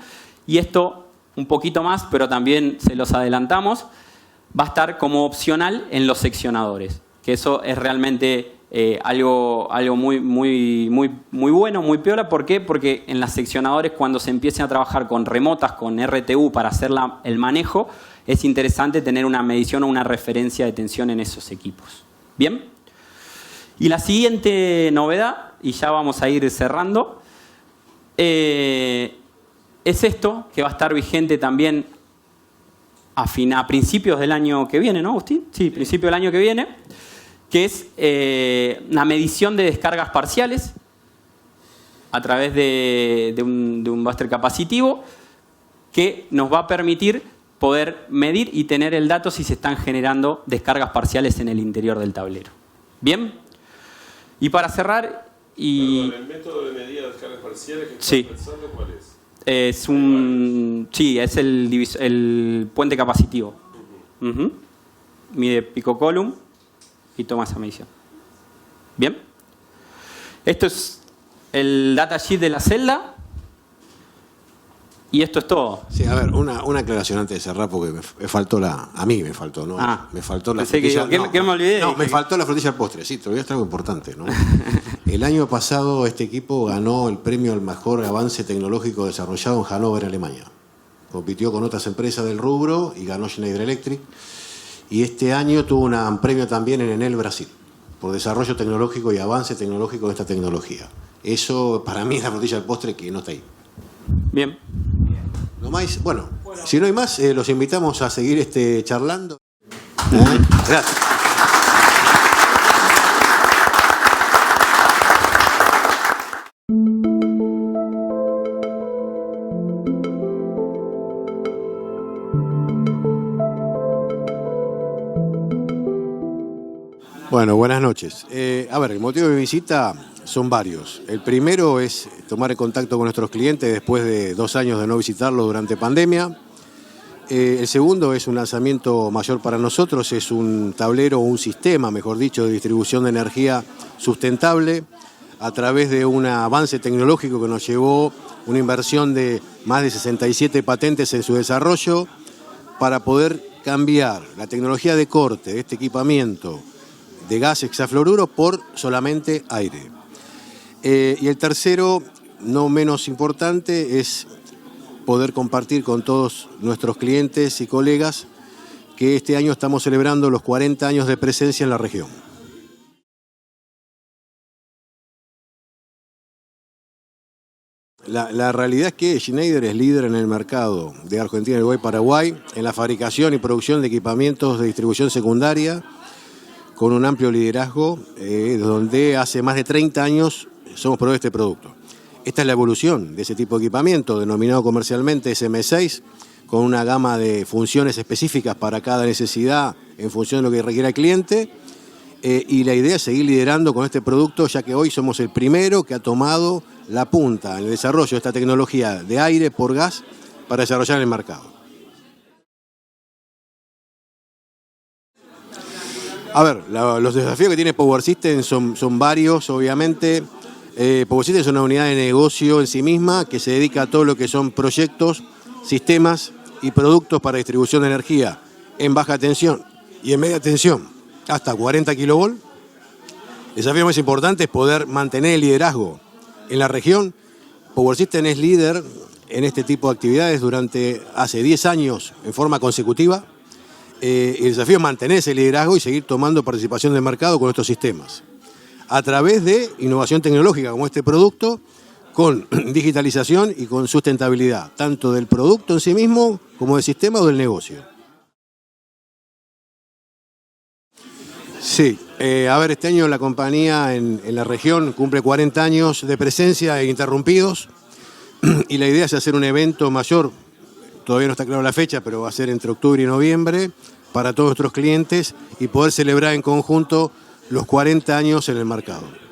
Y esto, un poquito más, pero también se los adelantamos, va a estar como opcional en los seccionadores. Que eso es realmente algo muy bueno, muy piola. ¿Por qué? Porque en los seccionadores, cuando se empiecen a trabajar con remotas, con RTU para hacer el manejo, es interesante tener una medición o una referencia de tensión en esos equipos. ¿Bien? Y la siguiente novedad, y ya vamos a ir cerrando, es esto, que va a estar vigente también a principios del año que viene, ¿no, Agustín? Sí, principio del año que viene, que es una medición de descargas parciales a través de un buster capacitivo que nos va a permitir poder medir y tener el dato si se están generando descargas parciales en el interior del tablero. ¿Bien? Y para cerrar... Perdón, ¿el método de medida de descargas parciales que sí. estás pensando cuál es? Es el puente capacitivo. Mide pico column y toma esa medición. ¿Bien? Esto es el datasheet de la celda. Y esto es todo. Sí, a ver, una aclaración antes de cerrar, porque me faltó a mí me faltó, ¿no? Me faltó la frutilla. ¿Qué me olvidé? No, me faltó la frutilla al postre, sí, te voy a estar algo importante, ¿no? El año pasado este equipo ganó el premio al mejor avance tecnológico desarrollado en Hannover, Alemania. Compitió con otras empresas del rubro y ganó Schneider Electric. Y este año tuvo un premio también en Enel, Brasil, por desarrollo tecnológico y avance tecnológico de esta tecnología. Eso para mí es la frutilla del postre que no está ahí. Bien. No más, bueno, si no hay más, los invitamos a seguir charlando. Gracias. Bueno, buenas noches. A ver, el motivo de mi visita son varios. El primero es tomar en contacto con nuestros clientes después de 2 años de no visitarlos durante pandemia. El segundo es un lanzamiento mayor para nosotros, es un tablero o un sistema, mejor dicho, de distribución de energía sustentable a través de un avance tecnológico que nos llevó una inversión de más de 67 patentes en su desarrollo para poder cambiar la tecnología de corte de este equipamiento de gas hexafluoruro por solamente aire. Y el tercero, no menos importante, es poder compartir con todos nuestros clientes y colegas que este año estamos celebrando los 40 años de presencia en la región. La realidad es que Schneider es líder en el mercado de Argentina, Uruguay, Paraguay, en la fabricación y producción de equipamientos de distribución secundaria, con un amplio liderazgo, donde hace más de 30 años somos proveedores de este producto. Esta es la evolución de ese tipo de equipamiento, denominado comercialmente SM6, con una gama de funciones específicas para cada necesidad en función de lo que requiera el cliente. Y la idea es seguir liderando con este producto, ya que hoy somos el primero que ha tomado la punta en el desarrollo de esta tecnología de aire por gas para desarrollar el mercado. A ver, los desafíos que tiene Power System son varios, obviamente. Power System es una unidad de negocio en sí misma que se dedica a todo lo que son proyectos, sistemas y productos para distribución de energía en baja tensión y en media tensión hasta 40 kilovolt. El desafío más importante es poder mantener el liderazgo en la región. Power System es líder en este tipo de actividades hace 10 años en forma consecutiva. El desafío es mantener ese liderazgo y seguir tomando participación del mercado con estos sistemas, a través de innovación tecnológica como este producto, con digitalización y con sustentabilidad, tanto del producto en sí mismo como del sistema o del negocio. Sí, este año la compañía en la región cumple 40 años de presencia ininterrumpidos y la idea es hacer un evento mayor, todavía no está claro la fecha, pero va a ser entre octubre y noviembre, para todos nuestros clientes y poder celebrar en conjunto los 40 años en el mercado.